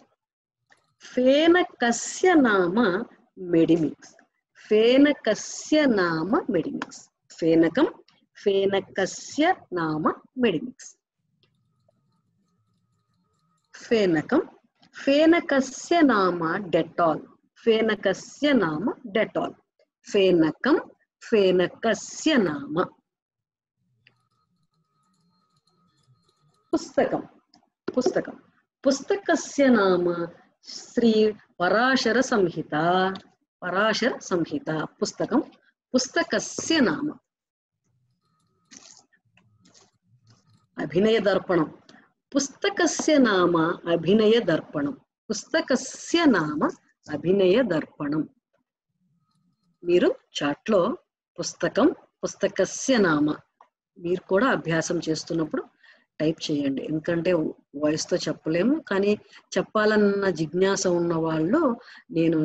ఫేనకస్య నామ మెడిమిక్స్. ఫేనకస్య నామ మెడిమిక్స్. ఫేనకం, ఫేనకస్య నామ మెడిమిక్స్. ఫేనకం, ఫేనకస్య నామ డెటాల్. ఫేనకస్య నామ డెటాల్. ఫేనకం, ఫేనకస్య నామ. పుస్తకం. పుస్తకం. పుస్తకస్య నామ శ్రీ పరాశర సంహిత. పరాశర సంహిత పుస్తకం. పుస్తకస్య నామ. అభినయ దర్పణం. పుస్తకస్య నామ అభినయ దర్పణం. పుస్తకస్య నామ అభినయ దర్పణం. మీరు చాట్లో పుస్తకం, పుస్తకస్య నామ మీరు కూడా అభ్యాసం చేస్తున్నప్పుడు టైప్ చేయండి. ఎందుకంటే వాయిస్ తో చెప్పలేము, కానీ చెప్పాలన్న జిజ్ఞాస ఉన్న వాళ్ళు నేను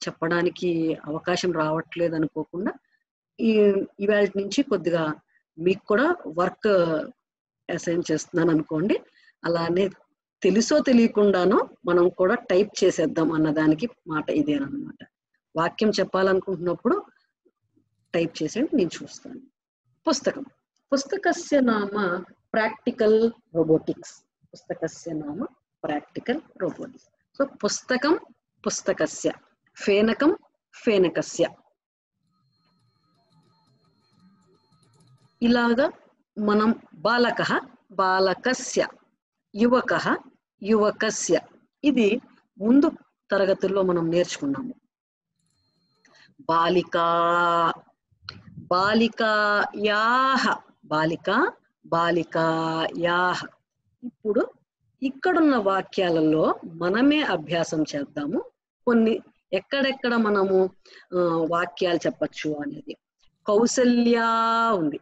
చెప్పడానికి అవకాశం రావట్లేదు అనుకోకుండా ఇవాళ నుంచి కొద్దిగా మీకు కూడా వర్క్ అసైన్ చేస్తున్నాను అనుకోండి. అలానే తెలుసో తెలియకుండానో మనం కూడా టైప్ చేసేద్దాం అన్నదానికి మాట ఇదేనమాట. వాక్యం చెప్పాలనుకుంటున్నప్పుడు టైప్ చేసేయండి, నేను చూస్తాను. పుస్తకం, పుస్తకస్య నామ ప్రాక్టికల్ రోబోటిక్స్. పుస్తకస్య నామ ప్రాక్టికల్ రోబోటిక్స్. సో పుస్తకం పుస్తకస్య, ఫేనకం ఫేనకస్య. ఇలాగా మనం బాలకః బాలకస్య, యువకః యువకస్య, ఇది ముందు తరగతుల్లో మనం నేర్చుకున్నాము. బాలికా బాలికాయాః, బాలిక బాలికాయాః. ఇప్పుడు ఇక్కడున్న వాక్యాలలో మనమే అభ్యాసం చేద్దాము. కొన్ని ఎక్కడెక్కడ మనము వాక్యాలు చెప్పచ్చు అనేది. కౌసల్యా ఉంది.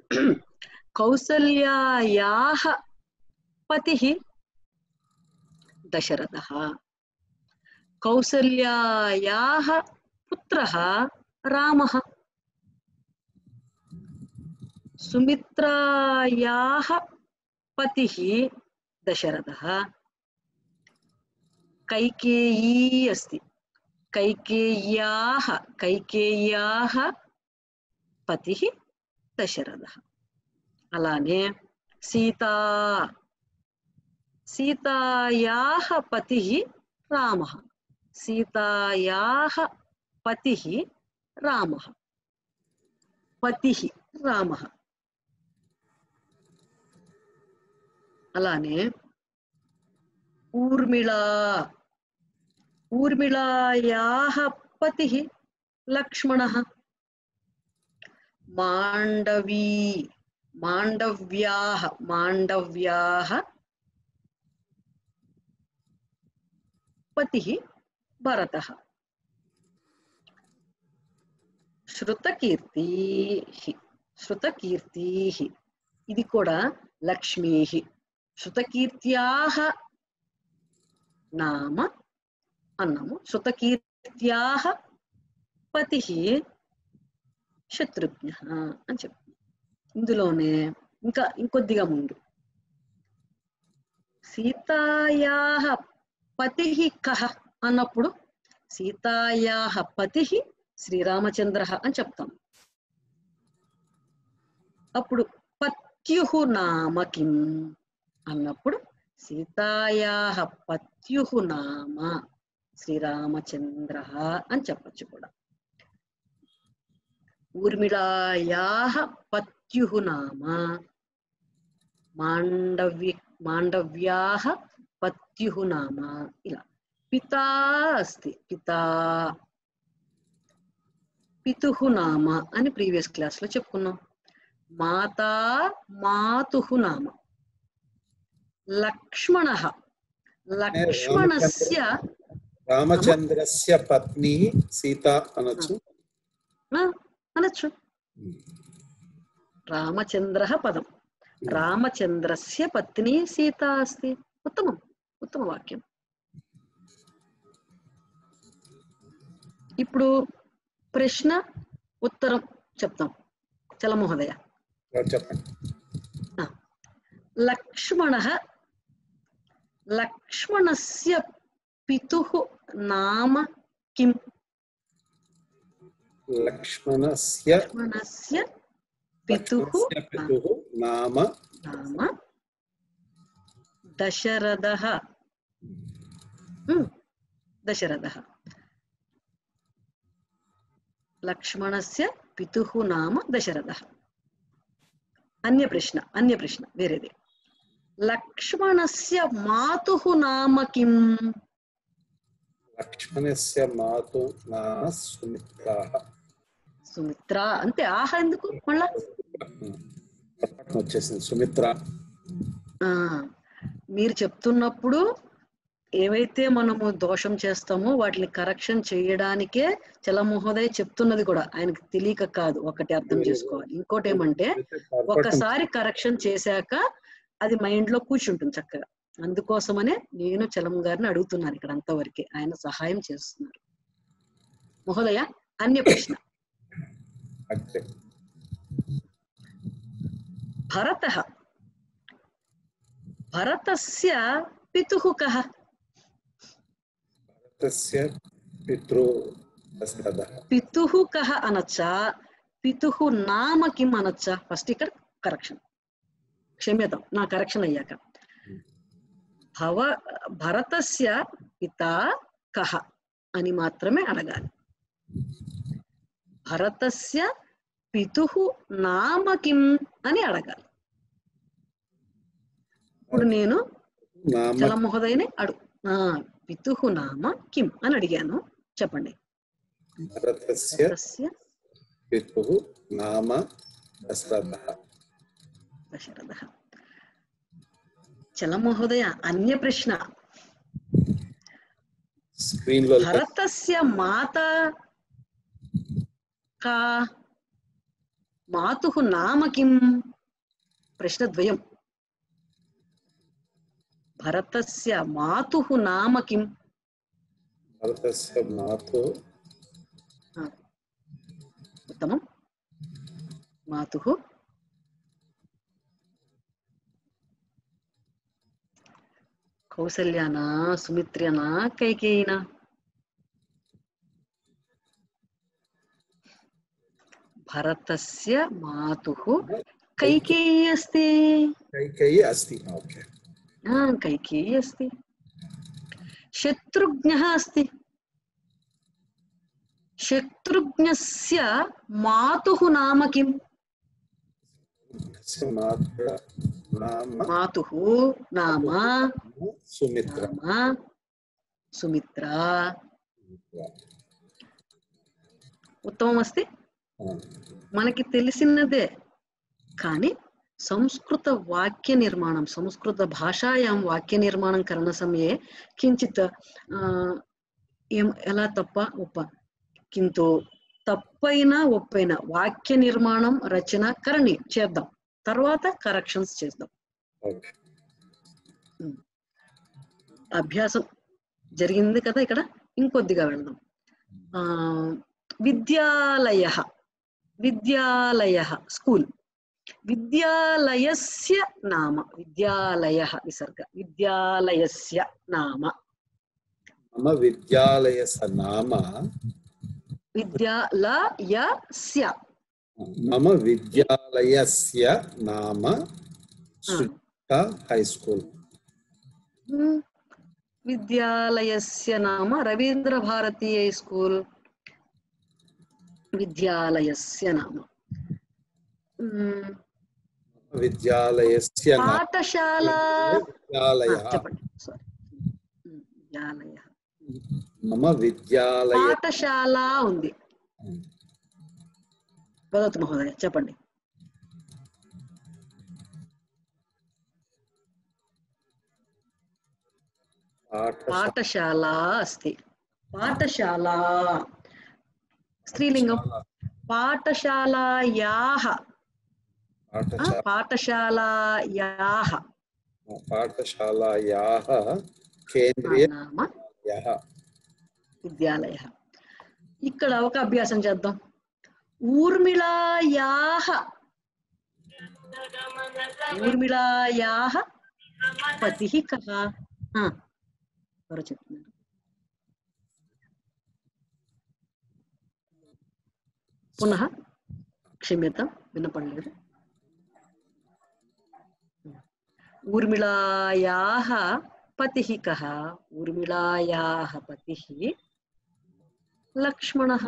కౌసల్యాయాః పతిః దశరథః. కౌసల్యాయాః పుత్రః రామః. సుమిత్రాయాః పతిః దశరథः. కైకేయీ అస్తి. కైకేయ్యాః పతిః దశరథः. అలానే సీతాయాః పతిః రామః. సీతాయాః పతిః రామః. పతిః రామః. అలానే ఊర్మిళాయాః పతిః లక్ష్మణః. మాండవ్యాః పతిః భరతః. శృతకీర్తిః, ఇది కూడా లక్ష్మీః. శృతకీర్త్యాః నామ అన్నము. శృతకీర్త్యాః పతిః శత్రుఘ్నః అని చెప్తుంది. ఇందులోనే ఇంకా ఇంకొద్దిగా ముందు సీతాయాః పతిః కః అన్నప్పుడు సీతాయాః పతిః శ్రీరామచంద్రః అని చెప్తాం. అప్పుడు పత్యుః నామ కిం అన్నప్పుడు సీతాయాః పత్యుః నామ శ్రీరామచంద్రః అని చెప్పచ్చు కూడా. ఊర్మిళాయాః పత్యుః నామ మాండవ్యాః పత్యుః నామ. ఇలా పితా అస్తి. పితుః నామ అని ప్రీవియస్ క్లాస్ లో చెప్పుకున్నాం. మాతుః నామ. లక్ష్మణః, లక్ష్మణస్య రామచంద్రస్య పత్ని సీత అనొచ్చు. రామచంద్రః పదం. రామచంద్రస్య పత్ని సీత అస్తి. ఉత్తమ వాక్యం. ఇప్పుడు ప్రశ్న ఉత్తరం చెప్తాం. చలమహోదయ చెప్పండి. లక్ష్మణస్య పితుః నామ కిం? లక్ష్మణస్య పితుః నామ దశరథః. దశరథః. లక్ష్మణస్య పితుః నామ దశరథః. అన్య ప్రశ్న వేరేది. లక్ష్మణస్య మాతుః నామ కిం? లక్ష్మణస్య మాతు నామ సుమిత్ర. అంతే. ఆహా ఎందుకు మళ్ళా వచ్చేసింది సుమిత్ర. మీరు చెప్తున్నప్పుడు ఏవైతే మనము దోషం చేస్తామో వాటిని కరెక్షన్ చేయడానికే చలమహోదయ చెప్తున్నది కూడా, ఆయనకి తెలియక కాదు. ఒకటి అర్థం చేసుకోవాలి. ఇంకోటి ఏమంటే ఒకసారి కరెక్షన్ చేశాక అది మైండ్ లో కూర్చుంటుంది చక్కగా. అందుకోసమనే నేను చలం గారిని అడుగుతున్నాను ఇక్కడ అంతవరకే, ఆయన సహాయం చేస్తున్నారు. మహోదయ అన్య ప్రశ్న. భరతః భరతస్య పితుః కః? పితుః కః అనొచ్చా, పితుః నామ కిం అనొచ్చా? ఫస్ట్ ఇక్కడ కరెక్షన్, క్షమ్యతాం నా కరెక్షన్ అయ్యాక. భరతస్య పితా కః అని మాత్రమే అడగాలి. భరతస్య పితుః నామ కిం అని అడగాలి. ఇప్పుడు నేను చలం మహోదయని పితుః నామ కిం అని అడిగాను, చెప్పండి. భరతస్య పితుః నామ దశరథః. దశరథః. చలం మహోదయ అన్య ప్రశ్న. భరతస్య మాతా కా? మాతుః నామ కిం? ప్రశ్నద్వయం. భరతస్య మాతుః నామ కిం? భరతస్య మాతుః. ఉత్తమం. మాతుః కౌసల్యానా, సుమిత్రనా, కైకేయినా? భరతస్య మాతుః కైకేయి అస్తి. కైకేయి అస్తి. ఓకే. కైకేయి అస్తి. శత్రుఘ్నః అస్తి. శత్రుఘ్నస్య మాతుః నామ కిం? మాతుః నామ సుమిత్రా. ఉత్తమం అస్తి. మనకి తెలిసినదే, కానీ సంస్కృత వాక్య నిర్మాణం, సంస్కృత భాషాయాం వాక్య నిర్మాణం కరణ సమయే కించిత్ ఎలా తప్ప ఒప్ప, కింటు తప్పైనా ఒప్పైనా వాక్య నిర్మాణం రచన కరణి చేద్దాం, తర్వాత కరెక్షన్స్ చేద్దాం. అభ్యాసం జరిగింది కదా ఇక్కడ, ఇంకొద్దిగా వెళ్దాం. విద్యాలయ, విద్యాలయ స్కూల్. విద్యాలయస్య నామ, విద్యాలయ విసర్గ, విద్యాలయస్య నామ. మమ విద్యాలయస్య నామ. విద్యాలయస్య. మమ విద్యాలయస్య నామ సుజిత హై స్కూల్. విద్యాలయస్య నామ రవీంద్ర భారతి హై స్కూల్. విద్యాలయస్య నామ. విద్యాలయస్య పాఠశాల. చెప్పండి. సారీ, విద్యాలయ. మమ విద్యాలయ. పాఠశాల ఉంది. వదతు మహోదయ, చెప్పండి. పాఠశాల అస్తి. పాఠశాల స్త్రీలింగం. పాఠశాలాయాః. పాఠశాలాయాః. పాఠశాలాయాః కేంద్రీయ విద్యాలయః. ఇక్కడ ఒక అభ్యాసం చేద్దాం. ఊర్మిళాయాః. ఊర్మిళాయాః పతిః కః? ఎవరు చెప్తున్నారు? పునః క్షమ్యతాం, వినపడలేదు. ఊర్మిళాయాః పతిః కః? ఊర్మిళాయాః పతిః లక్ష్మణः.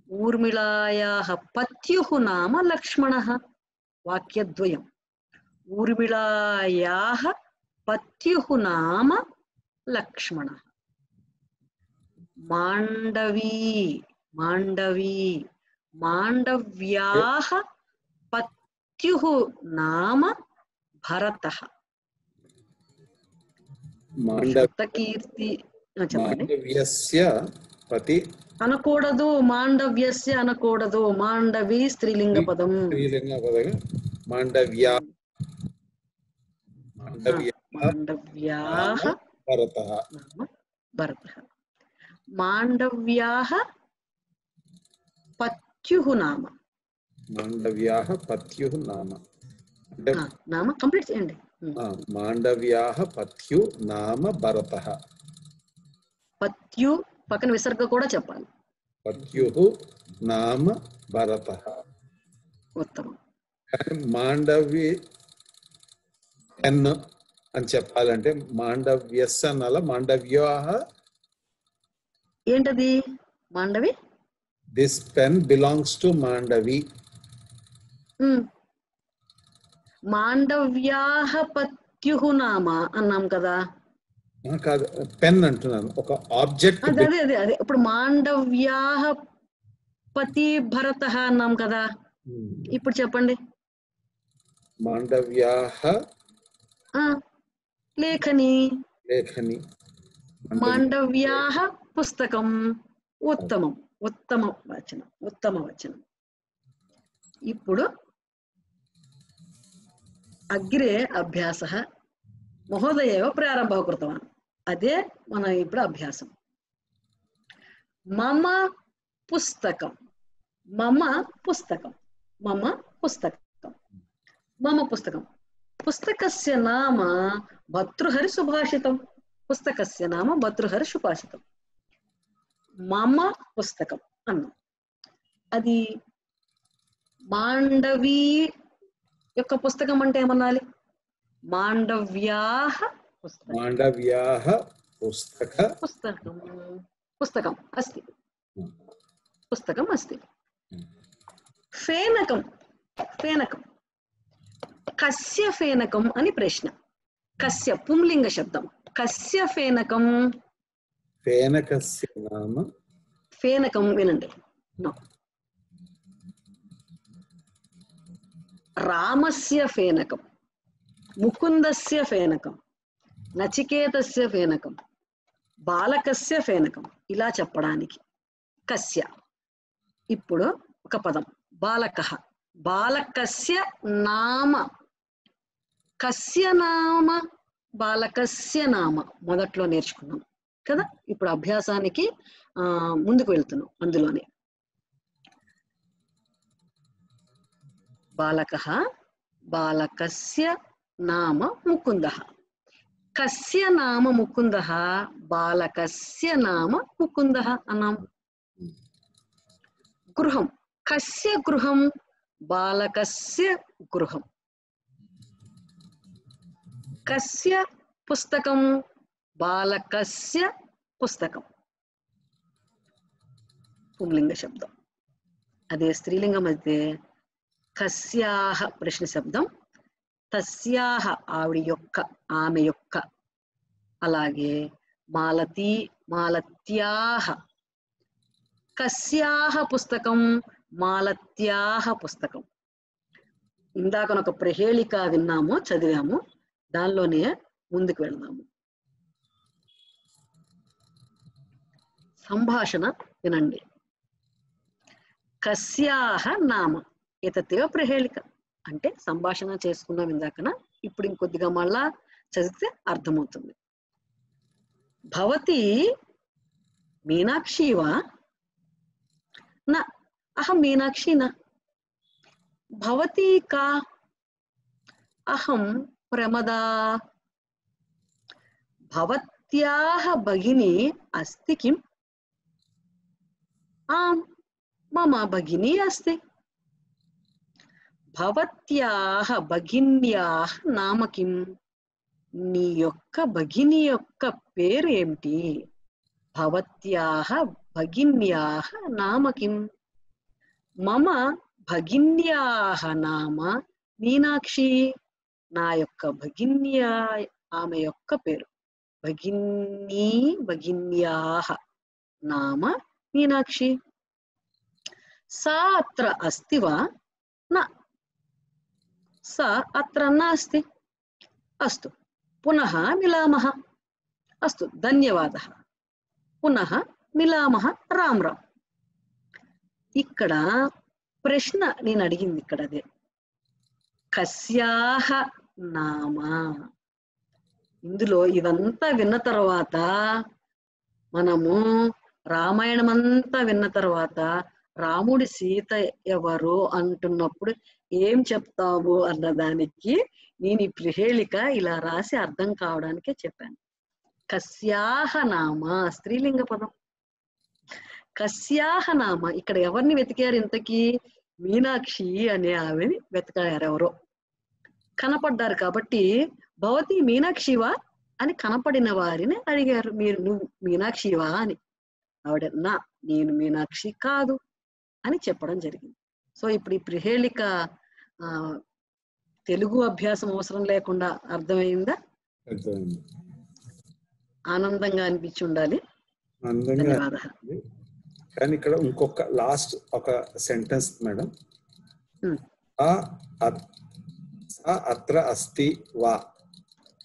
ఊర్మిళాయాః పత్యుః నామ లక్ష్మణः. వాక్యద్వయం. ఊర్మిళాయాః పత్యుః నామ లక్ష్మణः. మాండవీ, మాండవీ. మాండవ్యాః పత్యుః నామ భరతః. శృతకీర్తి చెప్పండి. మాండవ్యస్య పతి అనకూడదు, మాండవ్యస్య అనకూడదు. మాండవి స్త్రీలింగ పదం. స్త్రీలింగ పదం. మాండవ్యా మాండవ్యాః భరతః. భరతః. మాండవ్యాః పత్యుః నామ. మాండవ్యాః పత్యుః నామ అంటే నామ కంప్లీట్ చేయండి. మాండవ్యాః పత్యు నామ భరతః. పత్యు పక్కన విసర్గ కూడా చెప్పాలి. పత్యుః నామ భరతః. ఉత్తమం. మాండవి ఎన్ అని చెప్పాలంటే మాండవ్యస్ అనాల. మాండవ్యాః ఏంటది? Mandavi. This pen belongs to Mandavi. మాండవ్యాః పత్యుః నామ అన్నాం కదా. కాదు, పెన్ అంటున్నాను, ఒక ఆబ్జెక్ట్. అదే అదే అదే ఇప్పుడు మాండవ్యాః పతి భరతః అన్నాం కదా. ఇప్పుడు చెప్పండి. మాండవ్యాః లేఖని. లేఖని. మాండవ్యాః పుస్తకం. ఉత్తమం. ఉత్తమ వచనం. ఉత్తమ వచనం. ఇప్పుడు అగ్రే అభ్యాసః మహోదయేవ ప్రారంభः కృతవాన్. అదే మన ఇప్పుడు అభ్యాసం. మమ పుస్తకం. మమ పుస్తకం. మమ పుస్తకం. మమ పుస్తకం. పుస్తకస్య నామ భర్తృహరి సుభాషితం. పుస్తకస్య నామ భర్తృహరి సుభాషితం. మమ పుస్తకం అన్నాం. అది మాండవి యొక్క పుస్తకం అంటే ఏమనాలి? మాండవ్యాః పుస్తకం. మాండవ్యాః పుస్తకం. పుస్తకం అస్తి. పుస్తకం అస్తి. ఫేనకం. ఫేనకం. కస్య ఫేనకం అని ప్రశ్న. కస్య పుంలింగ శబ్దం. కస్య ఫేనకం. ఫేనకస్య నామ. ఫేనకం వినండి. రామస్య ఫేనకం. ముకుందస్య ఫేనకం. నచికేతస్య ఫేనకం. బాలకస్య ఫేనకం. ఇలా చెప్పడానికి కస్య. ఇప్పుడు ఒక పదం బాలకః. బాలకస్య నామ. కస్య నామ. బాలకస్య నామ మొదట్లో నేర్చుకున్నాం కదా. ఇప్పుడు అభ్యాసానికి ముందుకు వెళ్తున్నాం. అందులోనే బాలకః. బాలకస్య నామ ముకుందః. కస్య నామ ముకుందః. బాలకస్య నామ ముకుందః అన్నాం. గృహం. కస్య గృహం. బాలకస్య గృహం. కస్య పుస్తకం. బాలకస్య పుస్తకం. పుంలింగ శబ్దం. అదే స్త్రీలింగం అయితే కస్యాహ ప్రశ్న శబ్దం. తస్యాహ ఆవిడ యొక్క, ఆమె యొక్క. అలాగే మాలతి మాలత్యాహ. కస్యాహ పుస్తకం. మాలత్యాహ పుస్తకం. ఇందాక ఒక ప్రహేళిక విన్నాము, చదివాము. దానిలోనే ముందుకు వెళ్దాము. సంభాషణ వినండి. కస్యాహ నామ. ఏతత్వ ప్రహేళిక అంటే సంభాషణ చేసుకున్నాం ఇందాకన. ఇప్పుడు ఇంకొద్దిగా మళ్ళా చదివితే అర్థమవుతుంది. భవతి మీనాక్షి వా? నా అహం మీనాక్షి న. భవతి కా? అహం ప్రమదా. భవత్యాః భగిని అస్తి కిం? ఆం మమ భగిని అస్తి. భవత్యాః భగిన్యాః నామ కిం? నీ యొక్క భగిని యొక్క పేరు ఏమిటి? భవత్యాః భగిన్యాః నామ కిం? మమ భగిన్యాః నామ మీనాక్షి. నా యొక్క భగిన్యా, ఆమె యొక్క పేరు భగినీ. భగిన్యాః నామ మీనాక్షి. సా అత్ర అస్తి వా? నా. సా అత్ర నాస్తి. అస్తు పునః మిలామః. అస్తు ధన్యవాదः పునః మిలామः రామ్ రామ్. ఇక్కడ ప్రశ్న నేను అడిగింది ఇక్కడ అదే, కస్యాహ నామ. ఇందులో ఇదంతా విన్న తర్వాత మనము రామాయణం అంతా విన్న తర్వాత రాముడి సీత ఎవరు అంటున్నప్పుడు ఏం చెప్తావు అన్నదానికి నేను ఈ ప్రిహేళిక ఇలా రాసి అర్థం కావడానికే చెప్పాను. కస్యాహ నామ స్త్రీలింగ పదం. కస్యాహ నామ ఇక్కడ ఎవరిని వెతికారు ఇంతకీ? మీనాక్షి అనే ఆమెని వెతకారు. ఎవరో కనపడ్డారు కాబట్టి భవతి మీనాక్షివా అని కనపడిన వారిని అడిగారు, నువ్వు మీనాక్షివా అని. ఆవిడ నేను మీనాక్షి కాదు అని చెప్పడం జరిగింది. సో ఇప్పుడు ఈ ప్రిహేళిక తెలుగు అభ్యాసం అవసరం లేకుండా అర్థమైందా? ఆనందంగా అనిపించి ఉండాలి. ధన్యవాదాలు. కానీ ఇక్కడ ఇంకొక లాస్ట్ ఒక సెంటెన్స్ మేడం, అత్ర అస్తి వా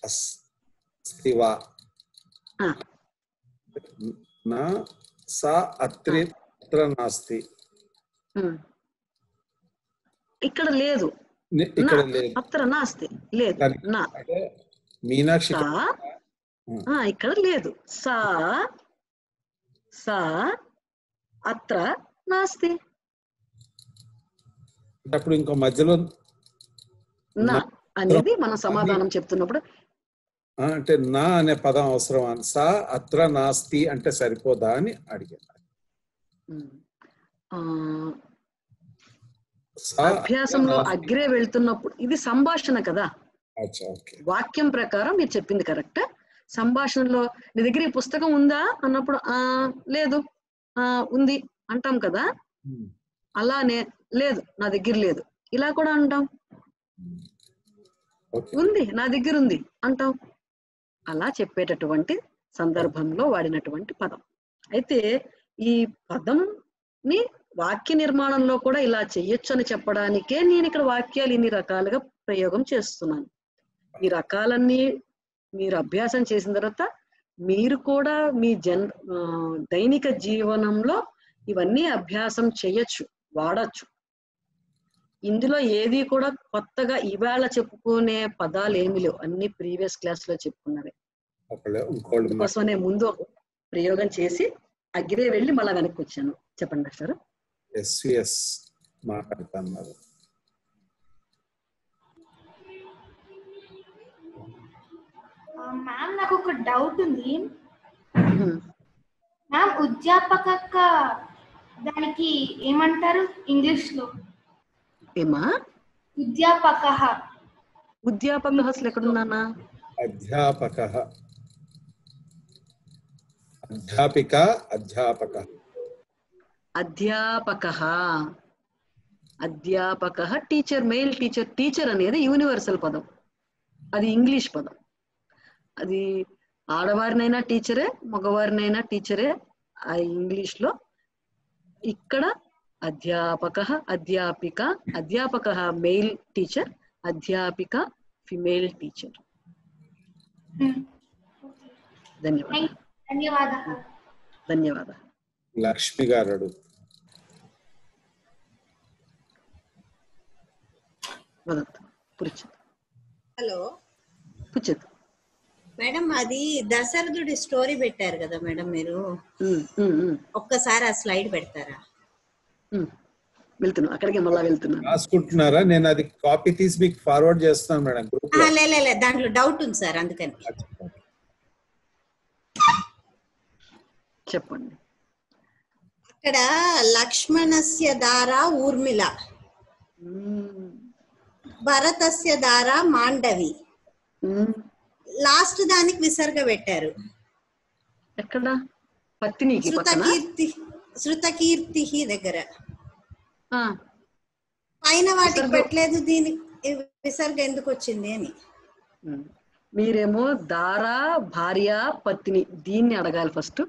అస్తి వా నా సా అత్ర నాస్తి. ఇక్కడ లేదు, ఇక్కడ లేదు, అత్ర నాస్తి లేదు. నా మీనాక్షి ఇక్కడ లేదు. సా సా అత్ర నాస్తి. అప్పుడు ఇంకో మధ్యలో నా అనేది మనం సమాధానం చెప్తున్నప్పుడు అంటే నా అనే పదం అవసరం. సా అత్ర నాస్తి అంటే సరిపోదా అని అడిగాను. అభ్యాసంలో అగ్రే వెళ్తున్నప్పుడు ఇది సంభాషణ కదా, వాక్యం ప్రకారం మీరు చెప్పింది కరెక్ట్. సంభాషణలో నీ దగ్గర ఈ పుస్తకం ఉందా అన్నప్పుడు లేదు, ఉంది అంటాం కదా. అలానే లేదు నా దగ్గర లేదు ఇలా కూడా అంటాం. ఉంది నా దగ్గర ఉంది అంటాం. అలా చెప్పేటటువంటి సందర్భంలో వాడినటువంటి పదం. అయితే ఈ పదంని వాక్య నిర్మాణంలో కూడా ఇలా చెయ్యొచ్చు అని చెప్పడానికే నేను ఇక్కడ వాక్యాలు ఇన్ని రకాలుగా ప్రయోగం చేస్తున్నాను. ఈ రకాలన్నీ మీరు అభ్యాసం చేసిన తర్వాత మీరు కూడా మీ దైనిక జీవనంలో ఇవన్నీ అభ్యాసం చేయొచ్చు, వాడచ్చు. ఇందులో ఏది కూడా కొత్తగా ఇవాళ చెప్పుకునే పదాలు ఏమి లేవు, అన్ని ప్రీవియస్ క్లాస్ లో చెప్పుకున్నవే. అందుకోసమనే ముందు ప్రయోగం చేసి అగ్రే వెళ్ళి మళ్ళా వెనక్కి వచ్చాను. చెప్పండి మాస్టర్. మాట్లాడుతున్నారు. మ్యామ్ నాకు ఒక డౌట్ ఉంది మ్యామ్. ఉద్యాపక దానికి ఏమంటారు ఇంగ్లీష్ లో? ఏమా ఉద్యాపక? ఉద్యాపక అసలు ఎక్కడున్నానా? అధ్యాపక, అధ్యాపిక, అధ్యాపక. అధ్యాపక అధ్యాపక టీచర్, మెయిల్ టీచర్. టీచర్ అనేది యూనివర్సల్ పదం, అది ఇంగ్లీష్ పదం. అది ఆడవారినైనా టీచరే, మగవారినైనా టీచరే ఆ ఇంగ్లీష్ లో. ఇక్కడ అధ్యాపక, అధ్యాపిక. అధ్యాపక మెయిల్ టీచర్, అధ్యాపిక ఫిమేల్ టీచర్. ధన్యవాదాలు. ధన్యవాదాలు. ధన్యవాదాలు. లక్ష్మి గారు హలో పుచ్చత్ మేడం, అది దశరథుడి స్టోరీ పెట్టారు కదా మేడం మీరు, ఒక్కసారి ఆ స్లైడ్ పెడతారా? వెళ్తున్నా అక్కడికి మళ్ళా వెళ్తున్నాను. రాసుకుంటున్నారా? నేను అది కాపీ తీసి మీకు ఫార్వర్డ్ చేస్తున్నాను మేడం. లే దాంట్లో డౌట్ ఉంది సార్, అందుకని. చెప్పండి. అక్కడ లక్ష్మణస్య దారా ఊర్మిళ, భరతస్య దారా మాండవి, లాస్ట్ దానికి విసర్గ పెట్టారు. ఎక్కడ? పత్నికి శృతకీర్తి దగ్గర పైన వాటికి పెట్టలేదు. దీనికి విసర్గ ఎందుకు వచ్చింది అని మీరేమో దారా భార్య పత్ని దీన్ని అడగాలి ఫస్ట్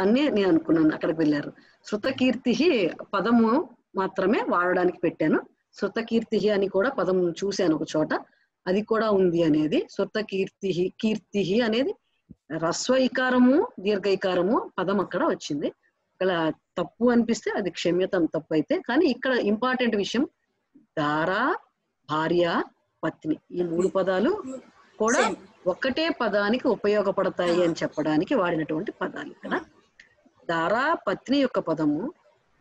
అని నేను అనుకున్నాను. అక్కడికి వెళ్ళారు. శృతకీర్తి పదము మాత్రమే వాడడానికి పెట్టాను. శృతకీర్తి అని కూడా పదం చూశాను ఒక చోట, అది కూడా ఉంది అనేది. శృతకీర్తి, కీర్తి అనేది రస్వ ఇకారము దీర్ఘ ఇకారము పదం అక్కడ వచ్చింది. ఇక్కడ తప్పు అనిపిస్తే అది క్షమ్యతం, తప్పు అయితే. కానీ ఇక్కడ ఇంపార్టెంట్ విషయం దార, భార్య, పత్ని ఈ 3 పదాలు కూడా ఒక్కటే పదానికి ఉపయోగపడతాయి అని చెప్పడానికి వాడినటువంటి పదాలు ఇక్కడ. దారా పత్ని యొక్క పదము,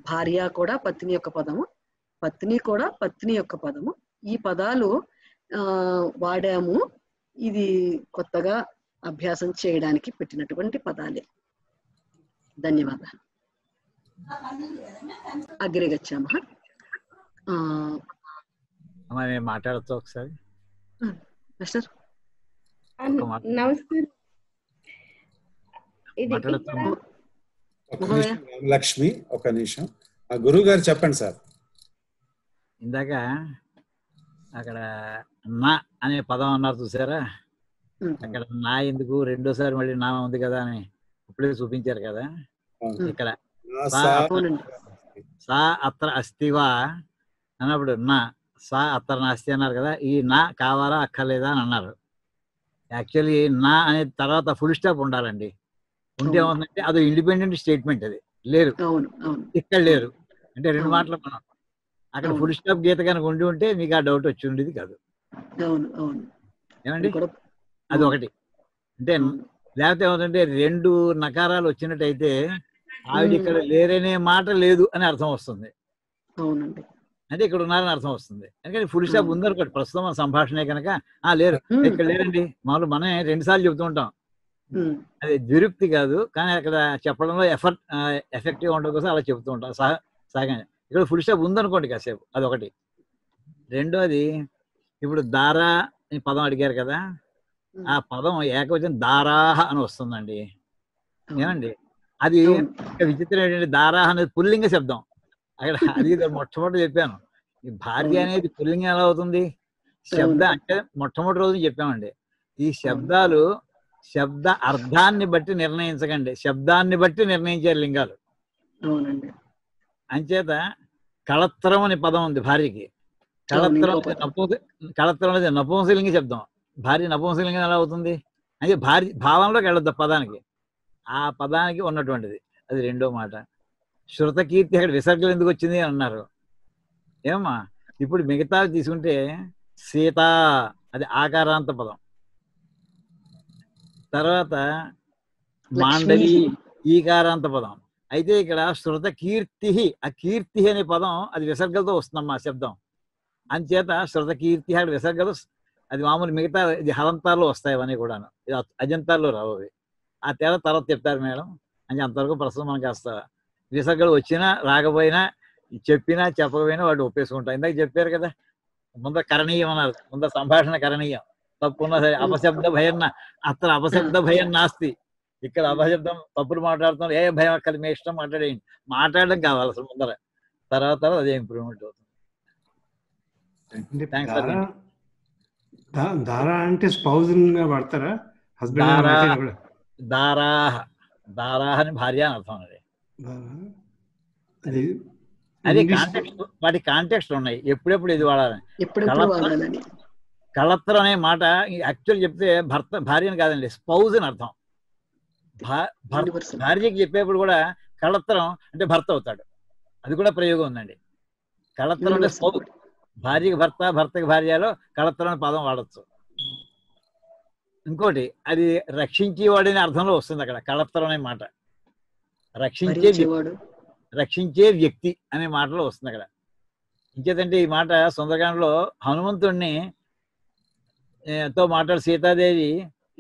భార్య కూడా పత్ని యొక్క పదము, పత్ని కూడా పత్ని యొక్క పదము. ఈ పదాలు వాడాము. ఇది కొత్తగా అభ్యాసం చేయడానికి పెట్టినటువంటి పదాలే. ధన్యవాదాలు. అగ్రే గచ్చామः. మాట్లాడచ్చు ఒకసారి. మాస్టర్ నమస్కారం. లక్ష్మి ఒక నిమిషం. గురువు గారు చెప్పండి సార్. ఇందాక అక్కడ నా అనే పదం అన్నారు చూసారా, అక్కడ నా ఎందుకు రెండోసారి మళ్ళీ నా ఉంది కదా అని ఇప్పుడే చూపించారు కదా. ఇక్కడ సా అత్ర అస్తివా అన్నప్పుడు నా సా అత్ర నాస్తి అన్నారు కదా. ఈ నా కావాలా అక్కర్లేదా అని అన్నారు. యాక్చువల్లీ నా అనే తర్వాత ఫుల్ స్టాప్ ఉండాలండి. ఉంటే ఏమవుతుందంటే అది ఇండిపెండెంట్ స్టేట్మెంట్, అది లేరు ఇక్కడ లేరు అంటే 2 మాటలు మనం అక్కడ ఫుల్ స్టాప్ గీత కనుక ఉండి ఉంటే మీకు ఆ డౌట్ వచ్చి ఉండేది కాదు. ఏమండి అది ఒకటి. అంటే లేకపోతే ఏమవుతుందంటే 2 నకారాలు వచ్చినట్టయితే ఆవిడ ఇక్కడ లేరనే మాట లేదు అని అర్థం వస్తుంది. అంటే ఇక్కడ ఉన్నారని అర్థం వస్తుంది. ఎందుకంటే ఫుల్ స్టాప్ ఉందనుకోండి, ప్రస్తుతం మన సంభాషణే కనుక లేరు ఇక్కడ లేరండి మామూలు మనం 2 సార్లు చెబుతూ ఉంటాం. అది ద్విరుక్తి కాదు, కానీ అక్కడ చెప్పడంలో ఎఫెక్టివ్ ఉండడం కోసం అలా చెబుతూ ఉంటాం సహజంగా. ఇక్కడ ఫుల్ స్టాప్ ఉందనుకోండి కాసేపు, అదొకటి. రెండోది ఇప్పుడు దారా అని పదం అడిగారు కదా, ఆ పదం ఏకవచనం దారాహ అని వస్తుందండి. ఏమండి అది విచిత్రం ఏంటంటే దారాహ అనేది పుల్లింగ శబ్దం. అక్కడ అది మొట్టమొదటి చెప్పాను. ఈ భార్య అనేది పుల్లింగం ఎలా అవుతుంది? శబ్ద అంటే మొట్టమొదటి రోజు చెప్పామండి. ఈ శబ్దాలు శబ్ద అర్థాన్ని బట్టి నిర్ణయించకండి, శబ్దాన్ని బట్టి నిర్ణయించే లింగాలు. అంచేత కళత్రం అనే పదం ఉంది భార్యకి. కళత్రం అనేది నపుంసలింగ శబ్దం. భార్య నపుంసలింగం ఎలా అవుతుంది అంటే భార్య భావంలోకి వెళ్ళొద్దు పదానికి, ఆ పదానికి ఉన్నటువంటిది. అది రెండో మాట. శృతకీర్తి అక్కడ విసర్గలు ఎందుకు వచ్చింది అని అన్నారు. ఏమమ్మా ఇప్పుడు మిగతా తీసుకుంటే సీత అది ఆకారాంత పదం. తర్వాత మాండలి ఈకారాంత పదం. అయితే ఇక్కడ శృత కీర్తి, ఆ కీర్తి అనే పదం అది విసర్గలతో వస్తుందమ్మా శబ్దం. అంచేత శృత కీర్తి అక్కడ విసర్గలు, అది మామూలు మిగతా ఇది హలంతాల్లో వస్తాయి అవన్నీ కూడాను, ఇది అజంతాల్లో రావు అవి. ఆ తేడా తర్వాత చెప్తారు మేడం. అంటే అంతవరకు ప్రస్తుతం మనకి కాస్త విసర్గలు వచ్చినా రాకపోయినా చెప్పినా చెప్పకపోయినా వాడు ఒప్పేసుకుంటాం. ఇందాక చెప్పారు కదా ముందర కరణీయం అన్నారు, ముందర సంభాషణ కరణీయం. తప్పున్నా సరే అపశబ్ద భయం అత్ర అపశబ్ద భయం నాస్తి. ఇక్కడ అపశబ్దం తప్పులు మాట్లాడుతున్నారు, ఏ భయం అక్కడ మీ ఇష్టం మాట్లాడేయండి, మాట్లాడడం కావాలి అసలు ముందర. తర్వాత అదే ఇంప్రూవ్మెంట్ అవుతుంది. దారా అంటే స్పౌజ్ వాడతారా? దారాహ, దారాహ అని భార్య అని అర్థం. అది కాంటెక్స్ట్, వాటి కాంటెక్స్ట్ ఉన్నాయి, ఎప్పుడెప్పుడు ఇది వాడాలని. కళత్రం అనే మాట యాక్చువల్ చెప్తే భర్త భార్యని కాదండి, స్పౌజ్ అని అర్థం. భార్యకి చెప్పేప్పుడు కూడా కళత్రం అంటే భర్త అవుతాడు, అది కూడా ప్రయోగం ఉందండి. కళత్రం అంటే స్పౌజ్, భార్యకి భర్త, భర్తకి భార్యలో కళత్రం అనే పదం వాడచ్చు. ఇంకోటి అది రక్షించేవాడనే అర్థంలో వస్తుంది అక్కడ కళత్రం అనే మాట. రక్షించే వ్యక్తి అనే మాటలో వస్తుంది అక్కడ. ఇంకేదంటే ఈ మాట సుందరకాండలో హనుమంతుడిని తో మాట్లాడు సీతాదేవి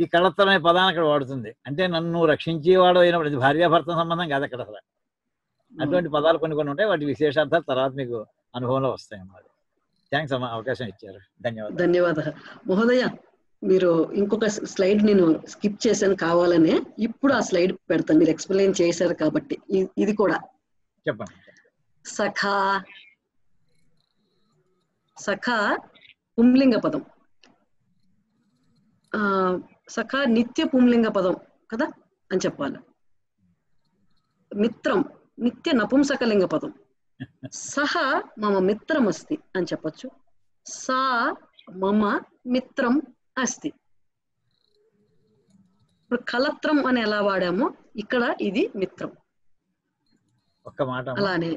ఈ కళత్రం అనే పదాన్ని అక్కడ వాడుతుంది. అంటే నన్ను రక్షించేవాడు అయినప్పుడు, అది భార్యాభర్త సంబంధం కాదు అక్కడ అసలు. అటువంటి పదాలు కొన్ని కొన్ని ఉంటాయి, వాటి విశేషార్థాలు తర్వాత మీకు అనుభవంలో వస్తాయి అన్నమాట. థ్యాంక్స్ అమ్మా, అవకాశం ఇచ్చారు. ధన్యవాదాలు. ధన్యవాదాలు మహోదయ. మీరు ఇంకొక స్లైడ్ నేను స్కిప్ చేశాను కావాలనే, ఇప్పుడు ఆ స్లైడ్ పెడతాను. మీరు ఎక్స్ప్లెయిన్ చేశారు కాబట్టి ఇది కూడా చెప్పండి. సఖా, సఖా పుంలింగ పదం. సఖా నిత్య పుంలింగ పదం కదా అని చెప్పాలి. మిత్రం నిత్య నపుంసకలింగ పదం. సహ మమ మిత్రం అస్తి అని చెప్పచ్చు. సా మమ మిత్రం అస్తి. ఇప్పుడు కలత్రం అని ఎలా వాడామో ఇక్కడ ఇది మిత్రం. ఒక్క మాట అలానే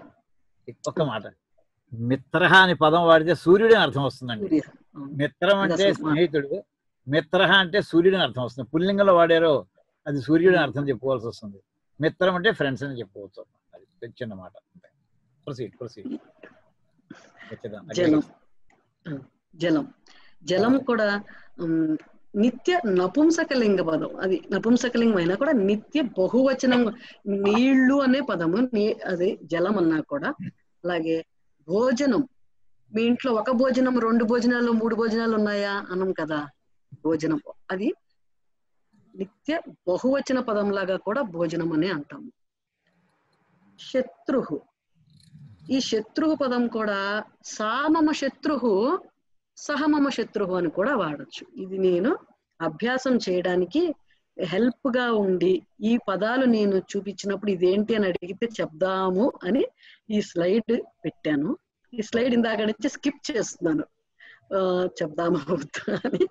మిత్ర అనే పదం వాడితే సూర్యుడు అని అర్థం వస్తుందండి. సూర్య. మిత్రం అంటే స్నేహితుడు, మిత్ర అంటే సూర్యుడు అని అర్థం వస్తుంది. పుల్లింగంలో వాడారో అది సూర్యుడు అని అర్థం చెప్పుకోవాల్సి వస్తుంది. మిత్రం అంటే ఫ్రెండ్స్ అని చెప్పుకోవచ్చు. అది చిన్న మాట. ప్రొసీడ్. జలం జలం కూడా నిత్య నపుంసకలింగ పదం. అది నపుంసకలింగం అయినా కూడా నిత్య బహువచనం. నీళ్లు అనే పదము అది జలం అన్నా కూడా. అలాగే భోజనం, మీ ఇంట్లో ఒక భోజనం 2 భోజనాలు 3 భోజనాలు ఉన్నాయా అనం కదా. భోజనం అది నిత్య బహువచన పదం లాగా కూడా భోజనం అని అంటాము. శత్రుహు, ఈ శత్రుహు పదం కూడా సామమ శత్రుహు సహమమ శత్రుహు అని కూడా వాడచ్చు. ఇది నేను అభ్యాసం చేయడానికి హెల్ప్ గా ఉండి ఈ పదాలు నేను చూపించినప్పుడు ఇదేంటి అని అడిగితే చెప్దాము అని ఈ స్లైడ్ పెట్టాను. ఈ స్లైడ్ ఇందాక నుంచి స్కిప్ చేస్తున్నాను. చెప్దామా అని.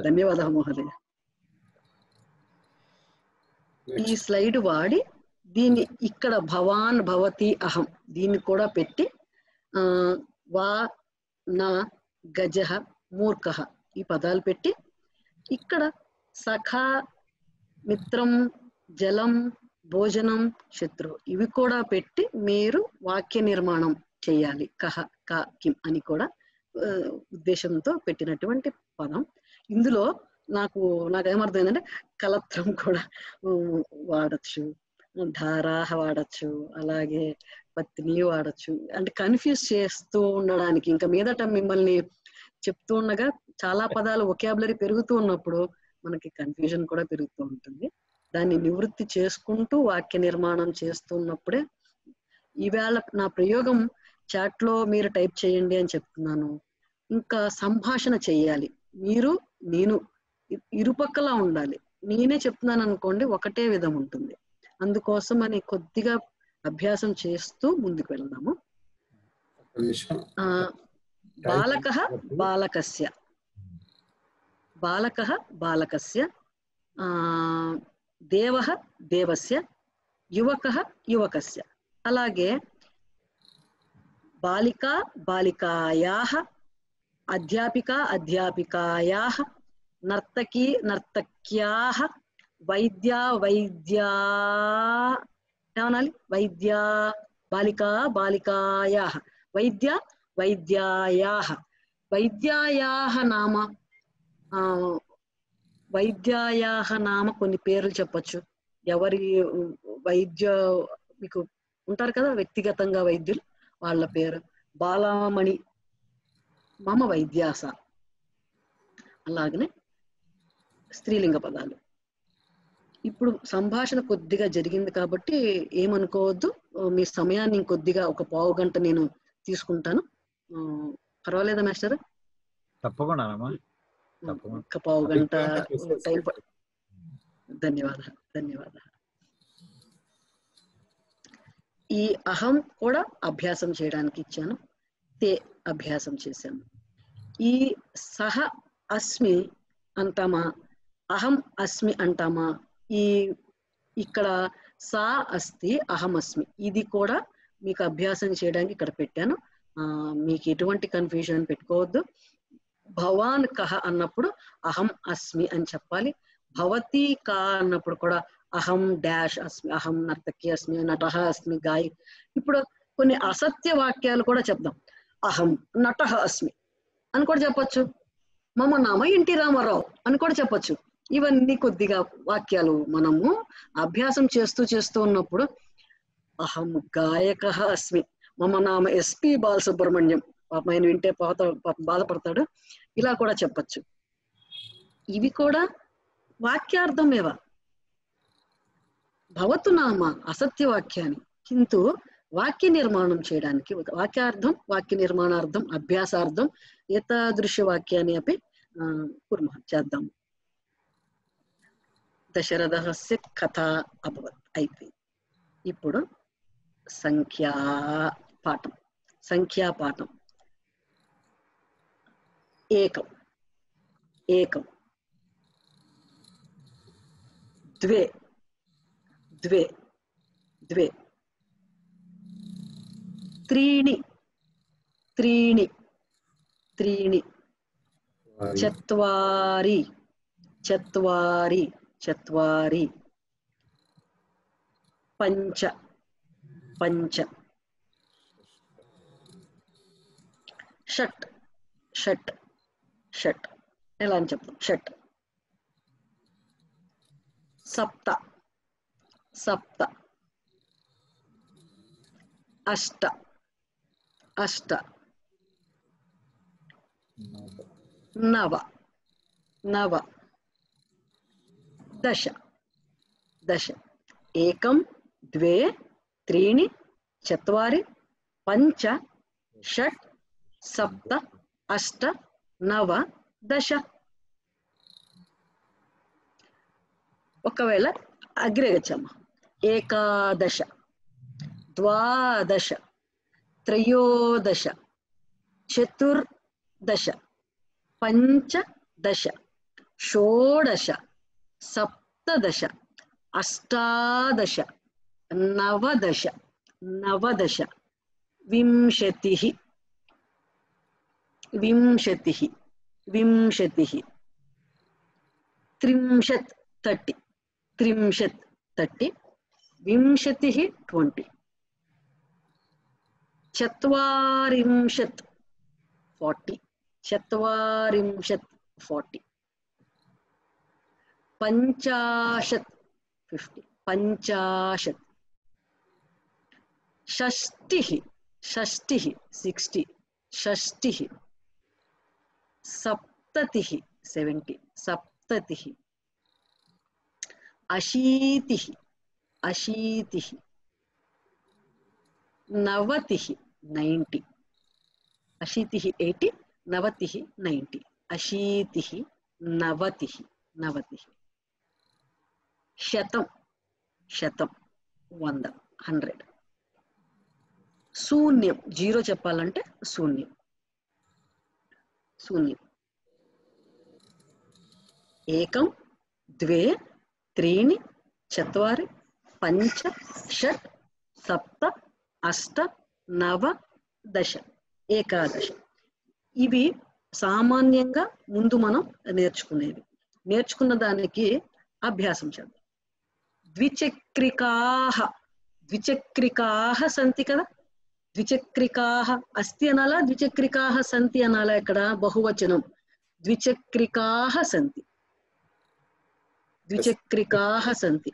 ధన్యవాదాలు మహోదయ. ఈ స్లైడ్ వాడి దీన్ని ఇక్కడ భవాన్ భవతి అహం దీన్ని కూడా పెట్టి వా నా గజః మూర్ఖః ఈ పదాలు పెట్టి ఇక్కడ సఖా, మిత్రం, జలం, భోజనం, శత్రువు ఇవి కూడా పెట్టి మీరు వాక్య నిర్మాణం చేయాలి. కహ క కిం అని కూడా ఉద్దేశంతో పెట్టినటువంటి పదం. ఇందులో నాకేమర్థమైందంటే కలత్రం కూడా వాడచ్చు, ధారాహ వాడచ్చు, అలాగే పత్ని వాడచ్చు. అంటే కన్ఫ్యూజ్ చేస్తూ ఉండడానికి ఇంకా మీదట మిమ్మల్ని చెప్తూ ఉండగా చాలా పదాలు వొకాబులరీ పెరుగుతూ ఉన్నప్పుడు మనకి కన్ఫ్యూజన్ కూడా పెరుగుతూ ఉంటుంది. దాన్ని నివృత్తి చేసుకుంటూ వాక్య నిర్మాణం చేస్తున్నప్పుడే ఈవేళ నా ప్రయోగం చాట్ లో మీరు టైప్ చేయండి అని చెప్తున్నాను. ఇంకా సంభాషణ చెయ్యాలి. మీరు నేను ఇరుపక్కలా ఉండాలి. నేనే చెప్తున్నాను అనుకోండి ఒకటే విధం ఉంటుంది. అందుకోసం అని కొద్దిగా అభ్యాసం చేస్తూ ముందుకు వెళ్దాము. బాలకః బాలకస్య, బాలకః బాలకస్య, దేవః దేవస్య, యువకః యువకస్య. అలాగే బాలికా బాలికాయాః, అధ్యాపిక అధ్యాపికాయాః, నర్తకీ నర్తక్యాః, వైద్య వైద్యా ఏమనాలి వైద్యా బాలికా బాలికాయాః, వైద్య వైద్యాయాః. వైద్యాయాః నామ వైద్యాయాః నామ కొన్ని పేర్లు చెప్పచ్చు. ఎవరి వైద్య మీకు ఉంటారు కదా వ్యక్తిగతంగా వైద్యులు, వాళ్ళ పేరు బాలమణి మమ వైద్యాస. అలాగనే స్త్రీలింగ పదాలు. ఇప్పుడు సంభాషణ కొద్దిగా జరిగింది కాబట్టి ఏమనుకోవద్దు. మీ సమయాన్ని ఇంకొద్దిగా ఒక పావు గంట నేను తీసుకుంటాను. పర్వాలేదా మాస్టర్? తప్పకుండా ఒక పావు గంట టైం. ధన్యవాదాలు ధన్యవాదాలు. ఈ అహం కూడా అభ్యాసం చేయడానికి ఇచ్చాను. తే అభ్యాసం చేశాను. ఈ సహ అస్మి అంటామా, అహం అస్మి అంటామా? ఈ ఇక్కడ సా అస్తి అహం అస్మి ఇది కూడా మీకు అభ్యాసం చేయడానికి ఇక్కడ పెట్టాను. మీకు ఎటువంటి కన్ఫ్యూజన్ పెట్టుకోవద్దు. భవాన్ కహ అన్నప్పుడు అహం అస్మి అని చెప్పాలి. భవతి కా అన్నప్పుడు కూడా అహం డాష్ అస్మి, అహం నర్తకి అస్మి, నటః అస్మి, గాయి. ఇప్పుడు కొన్ని అసత్య వాక్యాలు కూడా చెప్దాం. అహం నటః అస్మి అని కూడా చెప్పొచ్చు. మమ నామ ఎన్టీ రామారావు అని కూడా చెప్పొచ్చు. ఇవన్నీ కొద్దిగా వాక్యాలు మనము అభ్యాసం చేస్తూ ఉన్నప్పుడు అహం గాయకః అస్మి, మమ నామ ఎస్పి బాలసుబ్రహ్మణ్యం, ఆయన వింటే బాధపడతాడు, ఇలా కూడా చెప్పచ్చు. ఇవి కూడా వాక్యార్థమేవా భవతు నామ అసత్య వాక్యాన్ని కింటు వాక్య నిర్మాణం చేయడానికి వాక్యార్థం వాక్య నిర్మాణార్థం అభ్యాసార్థం ఏతాదృశ వాక్యాన్ని అపి కుర్మః చేద్దాం. దశరథస్య కథ అభవత్ అయిపోయింది. ఇప్పుడు సంఖ్యాపాఠం. ఏకం ఏకం द्वे द्वे द्वे त्रीणि त्रीणि त्रीणि चत्वारि चत्वारि चत्वारि पञ्च पञ्च षट् षट् षट् ఎలా అని చెప్తాం షట్ सप्त सप्त अष्ट अष्ट नव नव दश दश एकं द्वे त्रीणि चत्वारि पञ्च षट् सप्त अष्ट नव दश ఒకవేళ అగ్రే గచ్చమ్మా ఏకాదశ ద్వాదశ త్రయోదశ చతుర్దశ పంచదశ షోడశ సప్తదశ అష్టాదశ నవదశ నవదశ వింశతిః వింశతిః వింశతిః త్రింశత్ 30 त्रिंशत् 30 विंशतिः 20 चत्वारिंशत् 40 चत्वारिंशत् 40 पञ्चाशत् 50 पञ्चाशत् षष्टिः षष्टिः 60 षष्टिः सप्ततिः 70 सप्ततिः अशीतिः अशीतिः नवतिः 90 अशीतिः 80 नवतिः 90 अशीतिः नवतिः नवतिः शतं शतं 100 100 शून्यं जीरो చెప్పాలంటే శూన్యం శూన్యం ఏకం ద్వే त्रीणि चत्वारि पञ्च षट् सप्त अष्ट नव दश ఏకాదశ ఇవి సామాన్యంగా ముందు మనం నేర్చుకునేవి నేర్చుకున్న దానికి అభ్యాసం చేద్దాం ద్విచక్రికాః ద్విచక్రికాః సంతి కదా ద్విచక్రికాః అస్తి అనాలా ద్విచక్రికాః సంతి అనాలా ఇక్కడ బహువచనం ద్విచక్రికాః సంతి ద్విచక్రికాః సంతి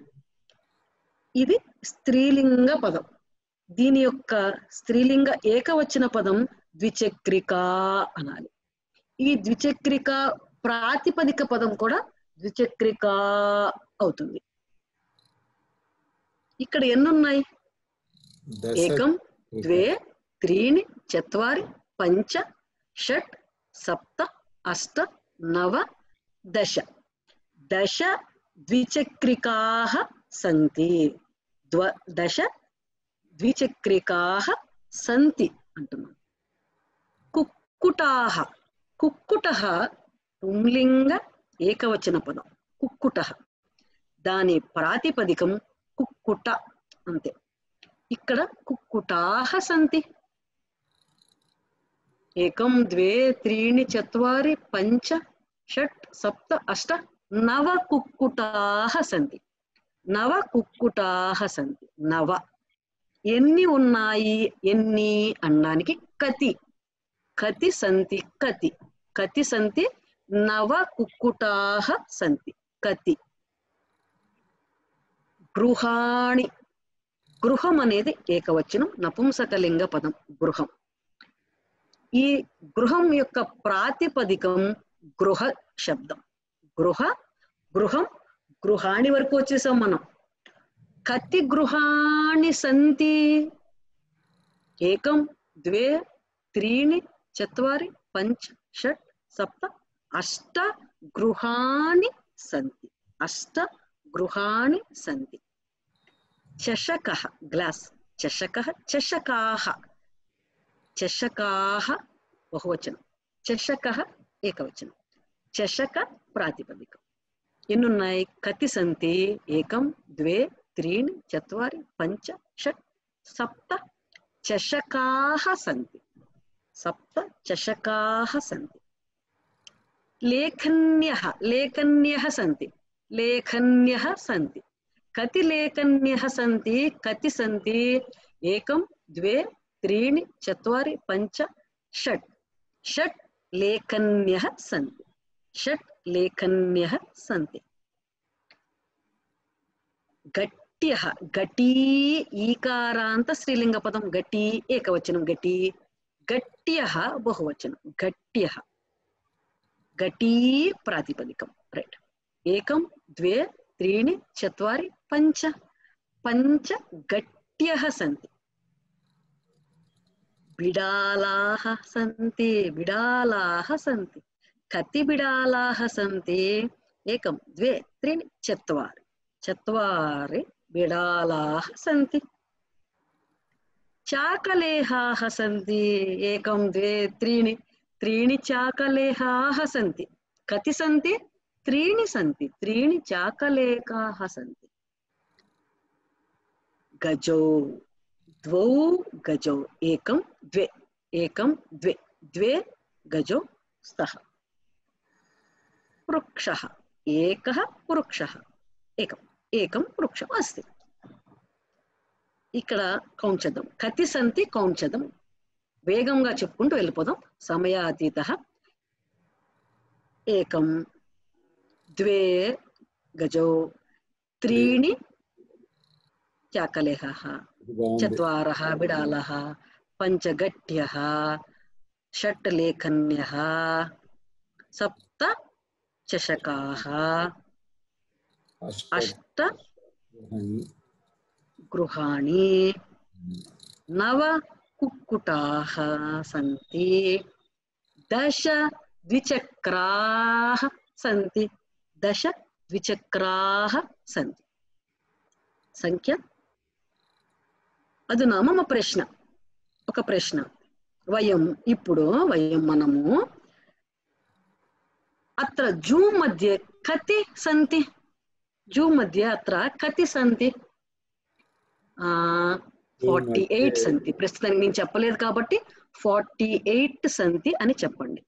ఇది స్త్రీలింగ పదం దీని యొక్క స్త్రీలింగ ఏకవచన పదం ద్విచక్రికా అనాలి ఈ ద్విచక్రిక ప్రాతిపదిక పదం కూడా ద్విచక్రికా అవుతుంది ఇక్కడ ఎన్ని ఉన్నాయి ఏకం ద్వే త్రీణి చత్వారి పంచ షట్ సప్త అష్ట నవ దశ దశ ద్విచక్రికాః సంతి దశ ద్విచక్రికాః సంతి అంటున్నాం కుక్కుటాః కుక్కుటః పుంలింగ ఏకవచన పదం కుక్కుటః దాని ప్రాతిపదికం కుక్కుట అంతే ఇక్కడ కుక్కుటాః సంతి ఏకం ద్వే త్రీణి చత్వారి పంచ షట్ సప్త అష్ట నవ కుక్కుటాః సంతి నవ కుక్కుటాః సంతి నవ ఎన్ని ఉన్నాయి ఎన్ని అన్నానికి కతి కతి సంతి కతి కతి సంతి నవ కుక్కుటాః సంతి కతి గృహాణి గృహం అనేది ఏకవచనం నపుంసకలింగ పదం గృహం ఈ గృహం యొక్క ప్రాతిపదికం గృహ శబ్దం గృహ గృహం గృహాణి వరకు వచ్చేసాం మనం కతి గృహాణి సంతి ఏకం ద్వే త్రీణి చత్వారి పంచ షట్ సప్త అష్ట గృహాణి సంతి అష్ట గృహాణి సంతి చషకః గ్లాస్ చషకః చషకాః చషకాః బహువచనం చషకః ఏకవచనం చషక ప్రాతిపదికం ఎన్నున్నాయి? కతి సంతి ఏకం ద్వే త్రీణి చత్వారి పంచ షట్ సప్త చషకాః సంతి. సప్త చషకాః సంతి. లేఖన్యః లేఖన్యః సంతి. లేఖన్యః సంతి. కతి లేఖన్యః సంతి? కతి సంతి ఏకం ద్వే త్రీణి చత్వారి పంచ షట్. షట్ లేఖన్యః సంతి. షట్ లేఖన్యః సంతి. గట్యః గటీ ఈకారాంత స్త్రీలింగ పదం. గటీ ఏకవచనం. గటీ. గట్యః బహువచనం. గట్యః. గటీ ప్రాతిపదికం. రైట్. ఏకం ద్వే త్రీణి చత్వారి పంచ. పంచ గట్యః సంతి. బిడాలాః సంతి. బిడాలాః సంతి. కతి బిడాలాః సంతి? ఏకం ద్వే త్రీణి చత్వారి. చత్వారి బిడాలాః సంతి. చాకలేహాః సంతి. ఏకం ద్వే త్రీణి. త్రీణి చాకలేహాః సంతి. కతి సంతి? త్రీణి సంతి. త్రీణి చాకలేహాః సంతి. గజౌ ద్వౌ గజౌ ఏకం ద్వే. ఏకం ద్వే. ద్వే గజౌ స్తః. వృక్షః ఏకః వృక్షః. ఏకం. ఏకం వృక్షం అస్తి. ఇక్కడ కౌంట్ చేద్దాం. కతి సంతి కౌంట్ చేద్దాం. వేగంగా చెప్పుకుంటూ వెళ్ళిపోదాం. సమయాతీతః ఏకం ద్వే గజౌ త్రీణి చాకలేహాః చత్వారः బిడాలः పంచగట్యः షట్ లేఖన్యः సప్త చషకాः అష్ట గృహాణి నవ కుక్కుటాः సంతి. దశ ద్విచక్రాः సంతి. దశ ద్విచక్రాः సంతి. సంఖ్య. అధునా మమ ప్రశ్న. ఒక ప్రశ్న. వయం ఇప్పుడు మనము అత్ర జూ మధ్య కతి సంతి? జూ మధ్య అత్ర కతి సంతి? 48 సంతి. ప్రస్తుతానికి నేను చెప్పలేదు కాబట్టి 48 సంతి అని చెప్పండి.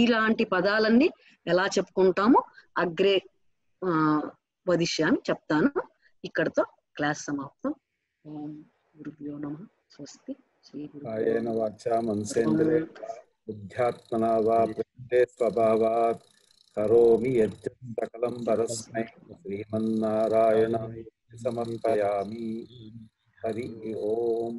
ఇలాంటి పదాలన్నీ ఎలా చెప్పుకుంటామో అగ్రే వదిష్యామి చెప్తాను. ఇక్కడతో క్లాస్ సమాప్తం. ఓం గురుభ్యో నమః. స్వస్తి. శ్రీ కాయేన వాచా మనసేంద్రియైర్వా బుద్ధ్యాత్మనా వా ప్రకృతే స్వభావాత్ కరోమి యజ్ఞం సకలం పరస్మై శ్రీమన్నారాయణాయ సమర్పయామి. హరి ఓం.